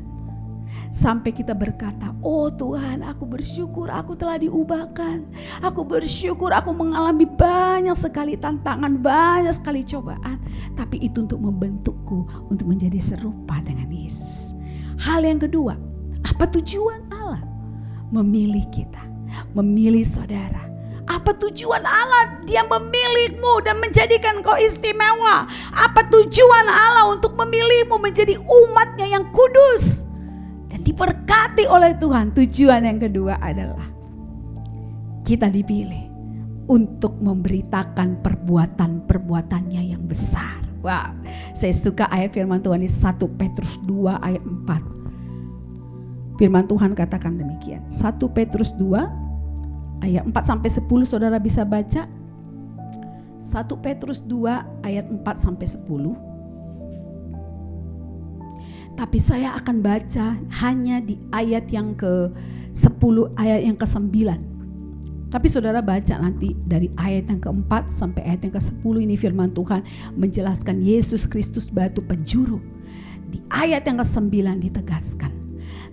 Sampai kita berkata, oh Tuhan, aku bersyukur aku telah diubahkan. Aku bersyukur aku mengalami banyak sekali tantangan, banyak sekali cobaan. Tapi itu untuk membentukku untuk menjadi serupa dengan Yesus. Hal yang kedua, apa tujuan Allah memilih kita, memilih saudara? Apa tujuan Allah Dia memilihmu dan menjadikan kau istimewa? Apa tujuan Allah untuk memilihmu menjadi umatnya yang kudus dan diberkati oleh Tuhan? Tujuan yang kedua adalah kita dipilih untuk memberitakan perbuatan-perbuatannya yang besar. Wow, saya suka ayat firman Tuhan di 1 Petrus 2 ayat 4. Firman Tuhan katakan demikian. 1 Petrus 2 ayat 4 sampai 10, saudara bisa baca. 1 Petrus 2 ayat 4 sampai 10. Tapi saya akan baca hanya di ayat yang ke-10, ayat yang ke-9. Tapi saudara baca nanti dari ayat yang ke-4 sampai ayat yang ke-10. Ini firman Tuhan menjelaskan Yesus Kristus batu penjuru. Di ayat yang ke-9 ditegaskan,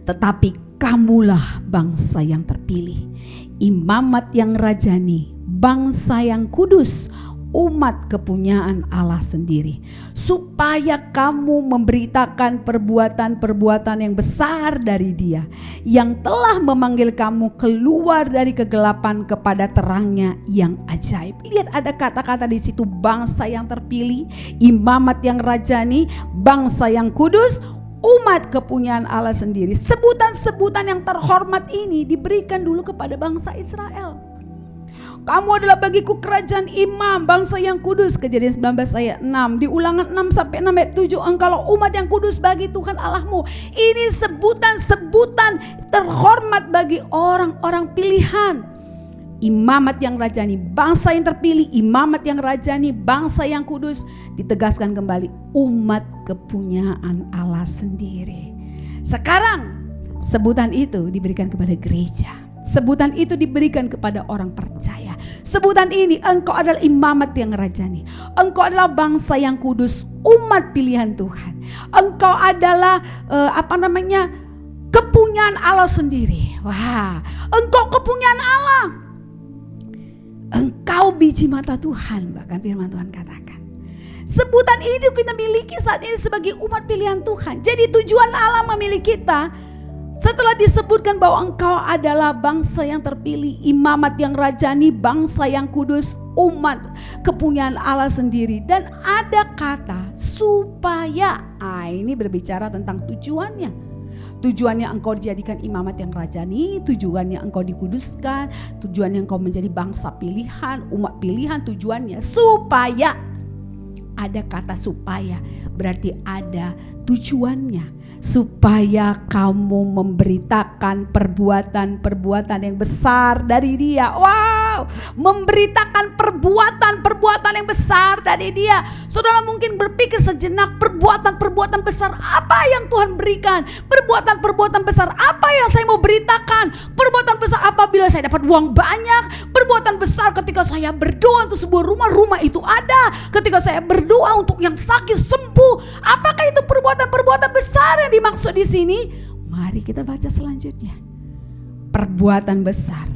tetapi kamulah bangsa yang terpilih, imamat yang rajani, bangsa yang kudus, umat kepunyaan Allah sendiri, supaya kamu memberitakan perbuatan-perbuatan yang besar dari Dia yang telah memanggil kamu keluar dari kegelapan kepada terangnya yang ajaib. Lihat ada kata-kata di situ, bangsa yang terpilih, imamat yang rajani, bangsa yang kudus, umat kepunyaan Allah sendiri. Sebutan-sebutan yang terhormat ini diberikan dulu kepada bangsa Israel. Kamu adalah bagiku kerajaan imam, bangsa yang kudus. Kejadian 19 ayat 6. Di Ulangan 6-6 ayat 7. Engkaulah umat yang kudus bagi Tuhan Allahmu. Ini sebutan-sebutan terhormat bagi orang-orang pilihan. Imamat yang rajani, bangsa yang terpilih. Imamat yang rajani, bangsa yang kudus. Ditegaskan kembali, umat kepunyaan Allah sendiri. Sekarang sebutan itu diberikan kepada gereja. Sebutan itu diberikan kepada orang percaya. Sebutan ini, engkau adalah imamat yang rajani. Engkau adalah bangsa yang kudus, umat pilihan Tuhan. Engkau adalah kepunyaan Allah sendiri. Wah, engkau kepunyaan Allah. Engkau biji mata Tuhan, bahkan firman Tuhan katakan. Sebutan itu kita miliki saat ini sebagai umat pilihan Tuhan. Jadi tujuan Allah memilih kita, setelah disebutkan bahwa engkau adalah bangsa yang terpilih, imamat yang rajani, bangsa yang kudus, umat kepunyaan Allah sendiri. Dan ada kata supaya. Ini berbicara tentang tujuannya. Tujuannya engkau dijadikan imamat yang rajani, tujuannya engkau dikuduskan, tujuannya engkau menjadi bangsa pilihan, umat pilihan, tujuannya supaya. Ada kata supaya, berarti ada tujuannya. Supaya kamu memberitakan perbuatan-perbuatan yang besar dari Dia. Wow, memberitakan perbuatan-perbuatan yang besar dari Dia. Saudara mungkin berpikir sejenak, perbuatan-perbuatan besar apa yang Tuhan berikan? Perbuatan-perbuatan besar apa yang saya mau beritakan? Perbuatan besar apabila saya dapat uang banyak? Perbuatan besar ketika saya berdoa untuk sebuah rumah itu ada. Ketika saya berdoa untuk yang sakit sembuh. Apakah itu perbuatan-perbuatan besar yang dimaksud di sini? Mari kita baca selanjutnya. Perbuatan besar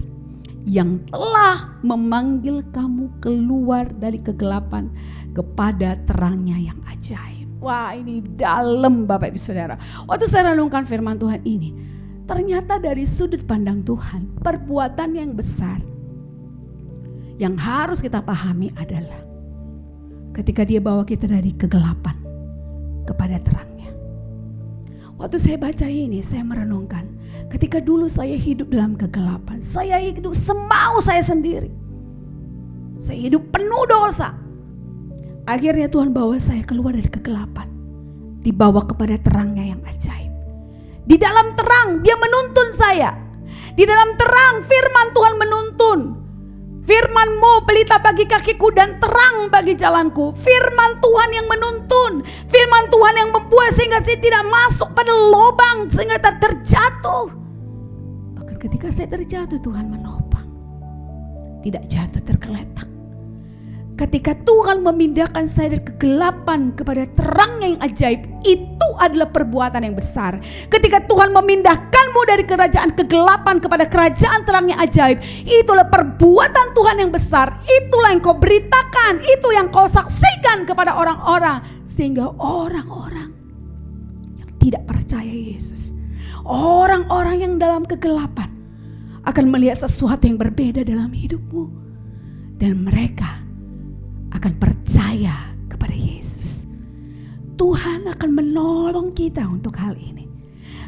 yang telah memanggil kamu keluar dari kegelapan kepada terangnya yang ajaib. Wah, ini dalam Bapak Ibu Saudara. Waktu saya renungkan firman Tuhan ini, ternyata dari sudut pandang Tuhan, perbuatan yang besar yang harus kita pahami adalah ketika Dia bawa kita dari kegelapan kepada terangnya. Waktu saya baca ini, saya merenungkan, ketika dulu saya hidup dalam kegelapan, saya hidup semau saya sendiri, saya hidup penuh dosa. Akhirnya Tuhan bawa saya keluar dari kegelapan, dibawa kepada terangnya yang ajaib. Di dalam terang Dia menuntun saya. Di dalam terang firman Tuhan menuntun. Firman-Mu pelita bagi kakiku dan terang bagi jalanku. Firman Tuhan yang menuntun. Firman Tuhan yang membuat sehingga saya tidak masuk pada lubang, sehingga tak terjatuh. Bahkan ketika saya terjatuh, Tuhan menopang. Tidak jatuh tergeletak. Ketika Tuhan memindahkan saya dari kegelapan kepada terang yang ajaib, itu adalah perbuatan yang besar. Ketika Tuhan memindahkanmu dari kerajaan kegelapan kepada kerajaan terang yang ajaib, itulah perbuatan Tuhan yang besar. Itulah yang kau beritakan, itu yang kau saksikan kepada orang-orang. Sehingga orang-orang yang tidak percaya Yesus, orang-orang yang dalam kegelapan akan melihat sesuatu yang berbeda dalam hidupmu. Dan mereka akan percaya kepada Yesus. Tuhan akan menolong kita untuk hal ini.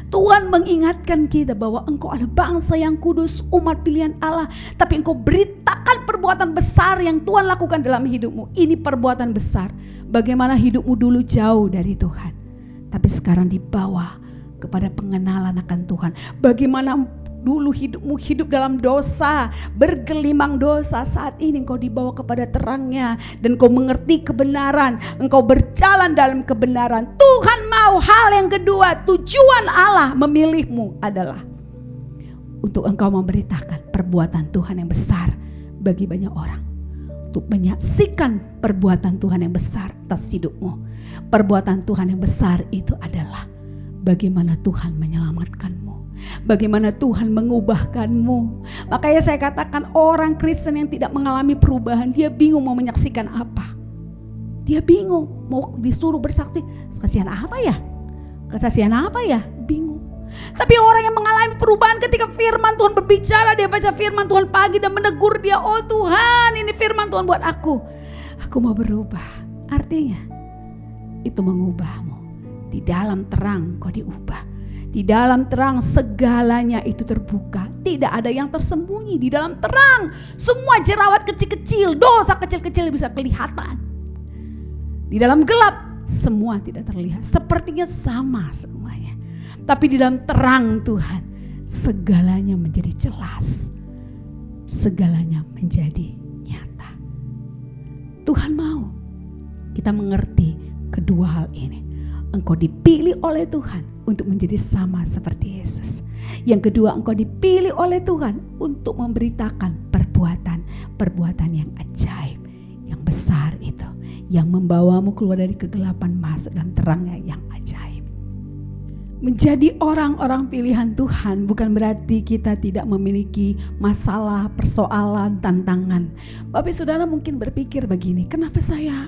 Tuhan mengingatkan kita bahwa engkau adalah bangsa yang kudus, umat pilihan Allah. Tapi engkau beritakan perbuatan besar yang Tuhan lakukan dalam hidupmu. Ini perbuatan besar. Bagaimana hidupmu dulu jauh dari Tuhan, tapi sekarang dibawa kepada pengenalan akan Tuhan. Bagaimana dulu hidupmu hidup dalam dosa, bergelimang dosa, saat ini engkau dibawa kepada terangnya dan engkau mengerti kebenaran, engkau berjalan dalam kebenaran. Tuhan mau hal yang kedua, tujuan Allah memilihmu adalah untuk engkau memberitakan perbuatan Tuhan yang besar bagi banyak orang, untuk menyaksikan perbuatan Tuhan yang besar atas hidupmu. Perbuatan Tuhan yang besar itu adalah bagaimana Tuhan menyelamatkanmu, bagaimana Tuhan mengubahkanmu. Makanya saya katakan orang Kristen yang tidak mengalami perubahan, dia bingung mau menyaksikan apa. Dia bingung mau disuruh bersaksi, kesaksian apa ya? Kesaksian apa ya? Bingung. Tapi orang yang mengalami perubahan ketika firman Tuhan berbicara, dia baca firman Tuhan pagi dan menegur dia, oh Tuhan ini firman Tuhan buat aku mau berubah. Artinya itu mengubahmu. Di dalam terang kau diubah. Di dalam terang segalanya itu terbuka. Tidak ada yang tersembunyi. Di dalam terang semua jerawat kecil-kecil, dosa kecil-kecil bisa kelihatan. Di dalam gelap semua tidak terlihat. Sepertinya sama semuanya. Tapi di dalam terang Tuhan segalanya menjadi jelas. Segalanya menjadi nyata. Tuhan mau kita mengerti kedua hal ini. Engkau dipilih oleh Tuhan untuk menjadi sama seperti Yesus. Yang kedua, engkau dipilih oleh Tuhan untuk memberitakan perbuatan yang ajaib, yang besar itu, yang membawamu keluar dari kegelapan masuk dalam terangnya yang ajaib. Menjadi orang-orang pilihan Tuhan bukan berarti kita tidak memiliki masalah, persoalan, tantangan. Bapak saudara mungkin berpikir begini, kenapa saya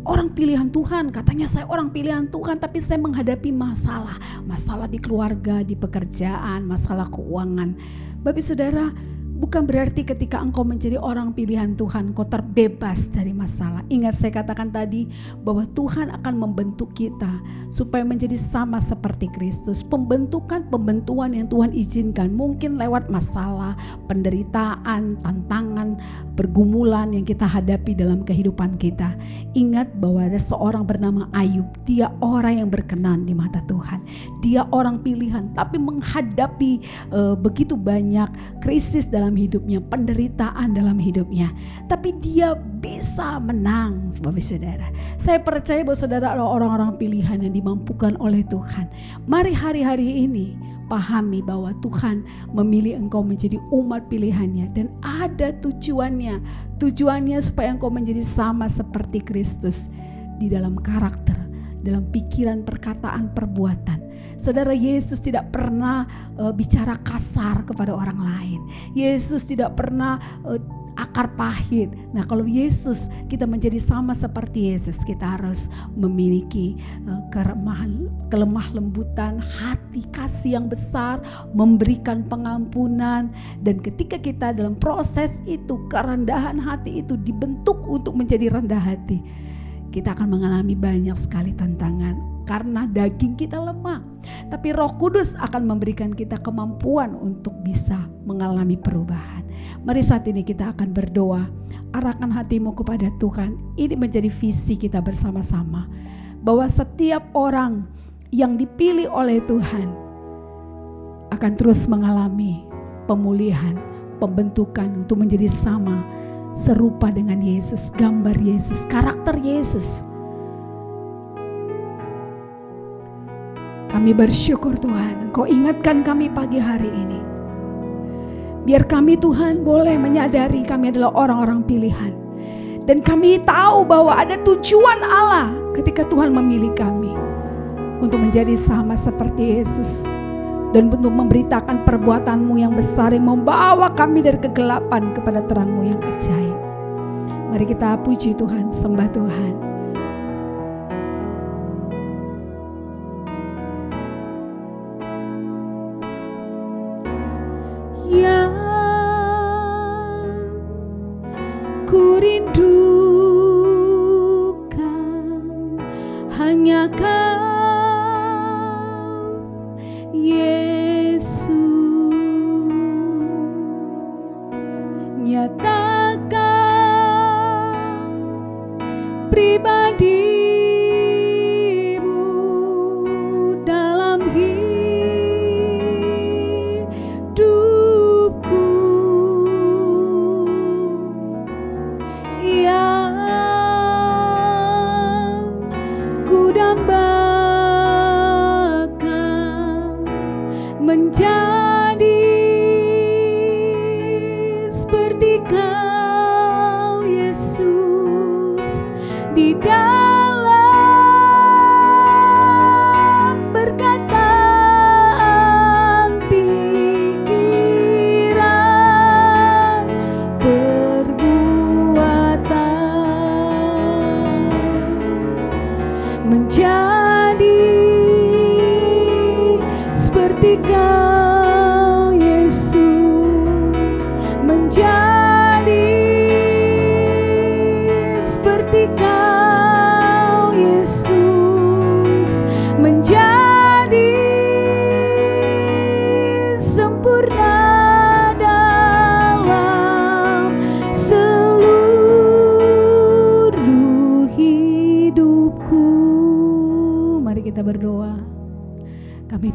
orang pilihan Tuhan, katanya saya orang pilihan Tuhan, tapi saya menghadapi masalah di keluarga, di pekerjaan, masalah keuangan. Bapak saudara, bukan berarti ketika engkau menjadi orang pilihan Tuhan, engkau terbebas dari masalah. Ingat saya katakan tadi bahwa Tuhan akan membentuk kita supaya menjadi sama seperti Kristus. Pembentukan yang Tuhan izinkan mungkin lewat masalah, penderitaan, tantangan, pergumulan yang kita hadapi dalam kehidupan kita. Ingat bahwa ada seorang bernama Ayub. Dia orang yang berkenan di mata Tuhan. Dia orang pilihan, tapi menghadapi begitu banyak krisis dalam hidupnya, penderitaan dalam hidupnya, tapi dia bisa menang. Bapak saudara, saya percaya bahwa saudara adalah orang-orang pilihan yang dimampukan oleh Tuhan. Mari hari-hari ini pahami bahwa Tuhan memilih engkau menjadi umat pilihannya dan ada tujuannya supaya engkau menjadi sama seperti Kristus di dalam karakter, dalam pikiran, perkataan, perbuatan. Saudara, Yesus tidak pernah bicara kasar kepada orang lain. Yesus tidak pernah akar pahit. Nah, kalau Yesus, kita menjadi sama seperti Yesus, kita harus memiliki kelemah lembutan hati, kasih yang besar, memberikan pengampunan. Dan ketika kita dalam proses itu, kerendahan hati itu dibentuk untuk menjadi rendah hati, kita akan mengalami banyak sekali tantangan karena daging kita lemah. Tapi Roh Kudus akan memberikan kita kemampuan untuk bisa mengalami perubahan. Mari saat ini kita akan berdoa. Arahkan hatimu kepada Tuhan. Ini menjadi visi kita bersama-sama, bahwa setiap orang yang dipilih oleh Tuhan akan terus mengalami pemulihan, pembentukan untuk menjadi sama, serupa dengan Yesus, gambar Yesus, karakter Yesus. Kami bersyukur Tuhan, Engkau ingatkan kami pagi hari ini. Biar kami Tuhan boleh menyadari kami adalah orang-orang pilihan. Dan kami tahu bahwa ada tujuan Allah ketika Tuhan memilih kami untuk menjadi sama seperti Yesus. Dan untuk memberitakan perbuatan-Mu yang besar yang membawa kami dari kegelapan kepada terang-Mu yang ajaib. Mari kita puji Tuhan, sembah Tuhan. Yang ku rindukan hanya Kau, Yesus. Nyatakan pribadi-Mu dalam hidupku, yang ku dambakan menjadi seperti Kau, Yesus, di dalam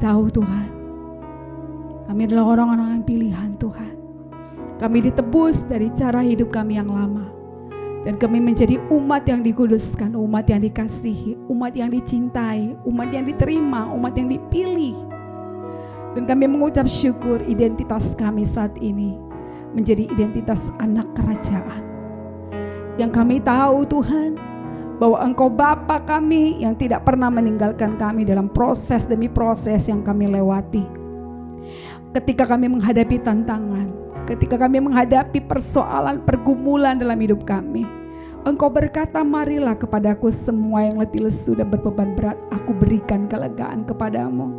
tahu Tuhan, kami adalah orang-orang yang pilihan Tuhan. Kami ditebus dari cara hidup kami yang lama. Dan kami menjadi umat yang dikuduskan, umat yang dikasihi, umat yang dicintai, umat yang diterima, umat yang dipilih. Dan kami mengucap syukur identitas kami saat ini menjadi identitas anak kerajaan. Yang kami tahu Tuhan, bahwa Engkau Bapa kami yang tidak pernah meninggalkan kami dalam proses demi proses yang kami lewati. Ketika kami menghadapi tantangan, ketika kami menghadapi persoalan pergumulan dalam hidup kami, Engkau berkata, marilah kepadaku semua yang letih lesu dan berbeban berat, aku berikan kelegaan kepadamu.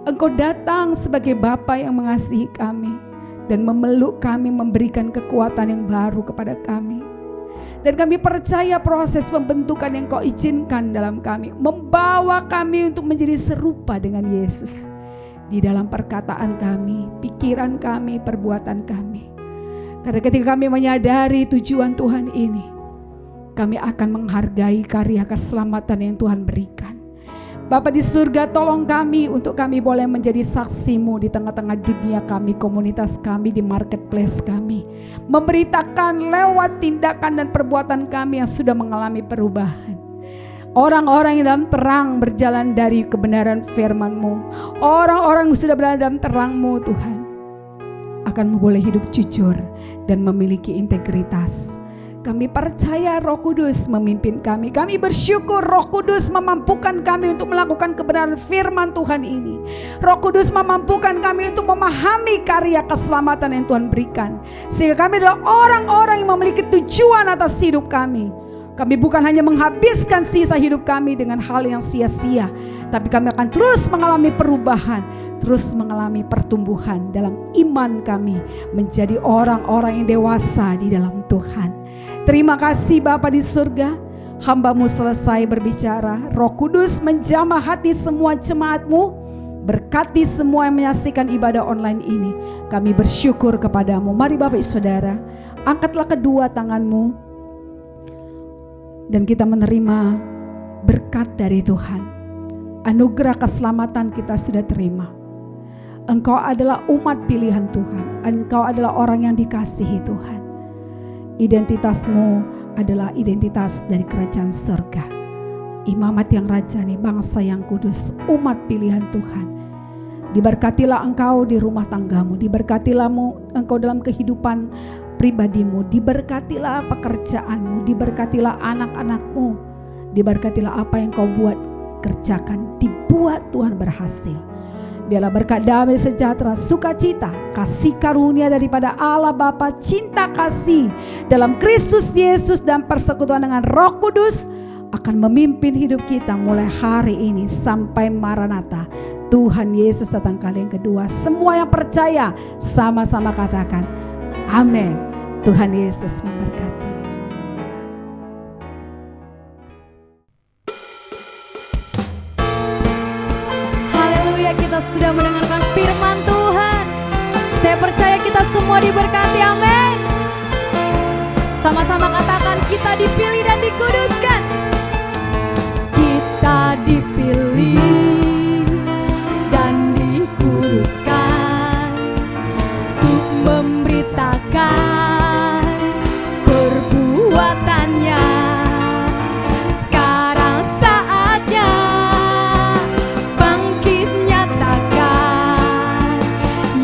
Engkau datang sebagai Bapa yang mengasihi kami dan memeluk kami, memberikan kekuatan yang baru kepada kami. Dan kami percaya proses pembentukan yang Kau izinkan dalam kami membawa kami untuk menjadi serupa dengan Yesus di dalam perkataan kami, pikiran kami, perbuatan kami. Karena ketika kami menyadari tujuan Tuhan ini, kami akan menghargai karya keselamatan yang Tuhan berikan. Bapa di surga, tolong kami untuk kami boleh menjadi saksi-Mu di tengah-tengah dunia kami, komunitas kami, di marketplace kami. Memberitakan lewat tindakan dan perbuatan kami yang sudah mengalami perubahan. Orang-orang yang dalam terang berjalan dari kebenaran firman-Mu. Orang-orang yang sudah berada dalam terang-Mu Tuhan akan boleh hidup jujur dan memiliki integritas. Kami percaya Roh Kudus memimpin kami. Kami bersyukur Roh Kudus memampukan kami untuk melakukan kebenaran firman Tuhan ini. Roh Kudus memampukan kami untuk memahami karya keselamatan yang Tuhan berikan. Sehingga kami adalah orang-orang yang memiliki tujuan atas hidup kami. Kami bukan hanya menghabiskan sisa hidup kami dengan hal yang sia-sia, tapi kami akan terus mengalami perubahan, terus mengalami pertumbuhan dalam iman kami, menjadi orang-orang yang dewasa di dalam Tuhan. Terima kasih Bapa di surga, hamba-Mu selesai berbicara. Roh Kudus menjamah hati semua jemaat-Mu, berkati semua yang menyaksikan ibadah online ini. Kami bersyukur kepadamu. Mari Bapak Saudara, angkatlah kedua tanganmu dan kita menerima berkat dari Tuhan. Anugerah keselamatan kita sudah terima. Engkau adalah umat pilihan Tuhan. Engkau adalah orang yang dikasihi Tuhan. Identitasmu adalah identitas dari kerajaan surga. Imamat yang rajani, bangsa yang kudus, umat pilihan Tuhan. Diberkatilah engkau di rumah tanggamu, diberkatilah engkau dalam kehidupan pribadimu, diberkatilah pekerjaanmu, diberkatilah anak-anakmu, diberkatilah apa yang kau buat, kerjakan, dibuat Tuhan berhasil. Biarlah berkat damai sejahtera, sukacita, kasih karunia daripada Allah Bapa, cinta kasih dalam Kristus Yesus dan persekutuan dengan Roh Kudus akan memimpin hidup kita mulai hari ini sampai Maranatha. Tuhan Yesus datang kali yang kedua. Semua yang percaya sama-sama katakan amin. Tuhan Yesus memberkati. Kita sudah mendengarkan firman Tuhan. Saya percaya kita semua diberkati, amin. Sama-sama katakan, kita dipilih dan dikuduskan. Kita dipilih dan dikuduskan untuk memberitakan perbuatannya. Sekarang saatnya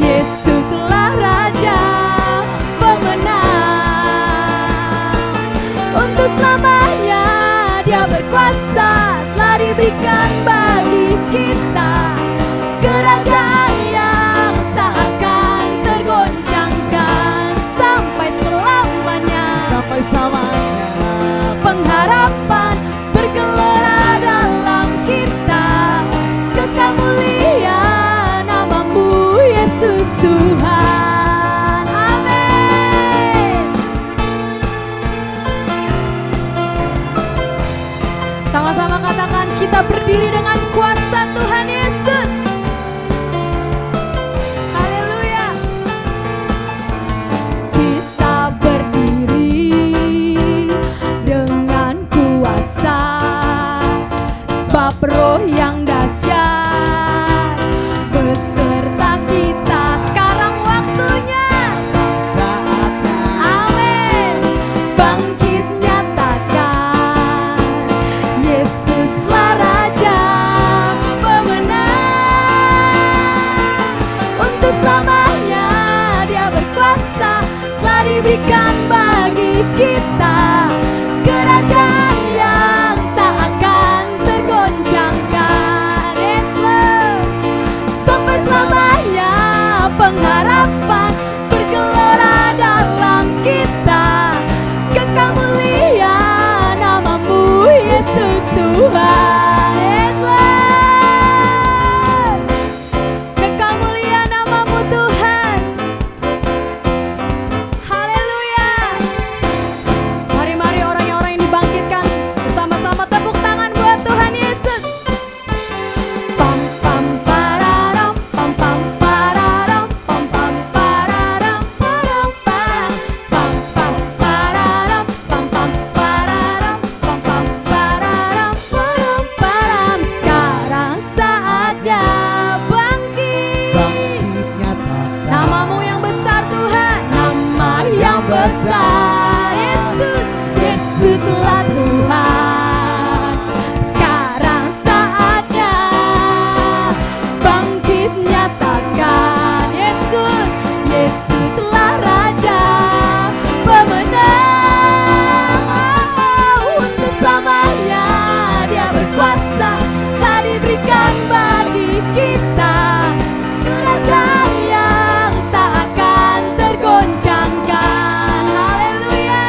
Yesuslah Raja pemenang. Untuk selamanya Dia berkuasa, telah diberikan bagi kita kerajaan yang tak akan tergoncangkan sampai selamanya. Sampai selamanya. Pengharapan bergelora dalam kita, kekal mulia namamu Yesus Tuhan, amin. Sama-sama katakan, kita berdiri dengan kuasa Tuhan Yesus. Haleluya. Kita berdiri dengan kuasa, sebab Roh yang dahsyat kita, kerajaan yang tak akan tergoncangkan. Yes, Lord. Sampai selamanya pengharapan bergelora dalam kita, kekal mulia namamu Yesus Tuhan. Yes, Lord. Kekal mulia namamu Tuhan. Haleluya. Mari orang-orang yang dibangkitkan bersama-sama, tepuk tangan buat Tuhan Yesus. Pam pam pararam, pam pam pararam, pam pam pararam, param param, pam pam pararam, pam pam pararam, pam pam pararam, param param. Sekarang saatnya bangkit. Bangkit nyatakan Namamu yang besar Tuhan, nama yang besar Yesus, Yesuslah Tuhan. Sekarang saatnya bangkit nyatakan Yesus, Yesuslah Raja pemenang. Untuk selamanya Dia berkuasa, tak diberikan bagi kita, kerajaan yang tak akan tergoncangkan. Haleluya.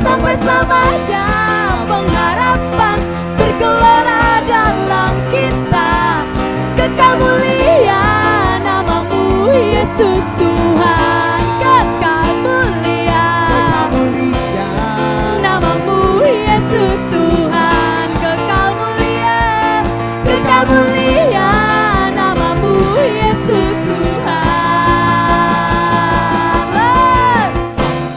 Sampai selamanya pengharapan bergelora dalam kita, kekal mulia namamu Yesus Tuhan. Kekal mulia namamu Yesus Tuhan. Kekal mulia namamu Yesus Tuhan.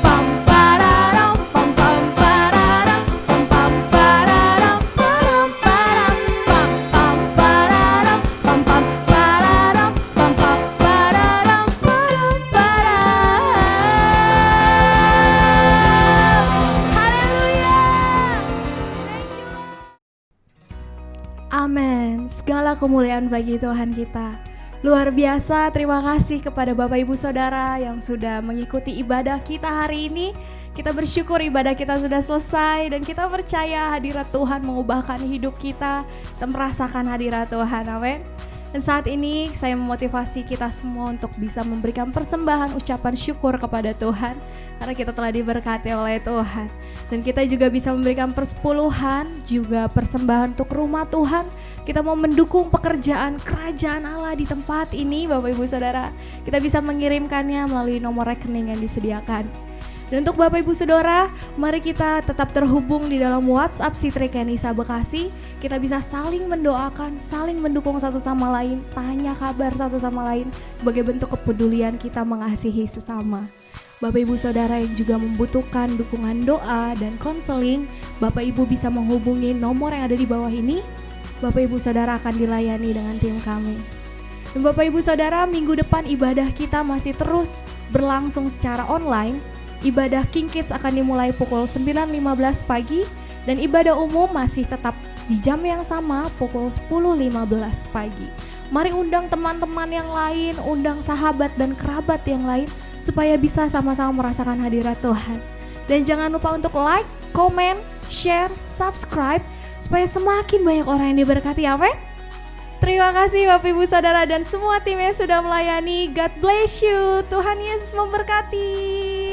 Pam pararam, pam pam pararam, pam pam pararam, param param, pam pam pararam, pam pam pararam, pam pam pararam, param param. Haleluya. Amin. Segala kemuliaan bagi Tuhan kita. Luar biasa, terima kasih kepada Bapak Ibu Saudara yang sudah mengikuti ibadah kita hari ini. Kita bersyukur ibadah kita sudah selesai dan kita percaya hadirat Tuhan mengubahkan hidup kita dan merasakan hadirat Tuhan. Amin. Dan saat ini saya memotivasi kita semua untuk bisa memberikan persembahan ucapan syukur kepada Tuhan karena kita telah diberkati oleh Tuhan. Dan kita juga bisa memberikan persepuluhan, juga persembahan untuk rumah Tuhan. Kita mau mendukung pekerjaan kerajaan Allah di tempat ini, Bapak Ibu Saudara. Kita bisa mengirimkannya melalui nomor rekening yang disediakan. Dan untuk Bapak Ibu Saudara, mari kita tetap terhubung di dalam WhatsApp Sitri Kenisa Bekasi. Kita bisa saling mendoakan, saling mendukung satu sama lain, tanya kabar satu sama lain sebagai bentuk kepedulian kita mengasihi sesama. Bapak Ibu Saudara yang juga membutuhkan dukungan doa dan konseling, Bapak Ibu bisa menghubungi nomor yang ada di bawah ini. Bapak Ibu Saudara akan dilayani dengan tim kami. Dan Bapak Ibu Saudara, minggu depan ibadah kita masih terus berlangsung secara online. Ibadah King Kids akan dimulai pukul 9.15 pagi dan ibadah umum masih tetap di jam yang sama pukul 10.15 pagi. Mari undang teman-teman yang lain, undang sahabat dan kerabat yang lain supaya bisa sama-sama merasakan hadirat Tuhan. Dan jangan lupa untuk like, komen, share, subscribe supaya semakin banyak orang yang diberkati. Amin. Terima kasih Bapak Ibu Saudara dan semua tim yang sudah melayani. God bless you. Tuhan Yesus memberkati.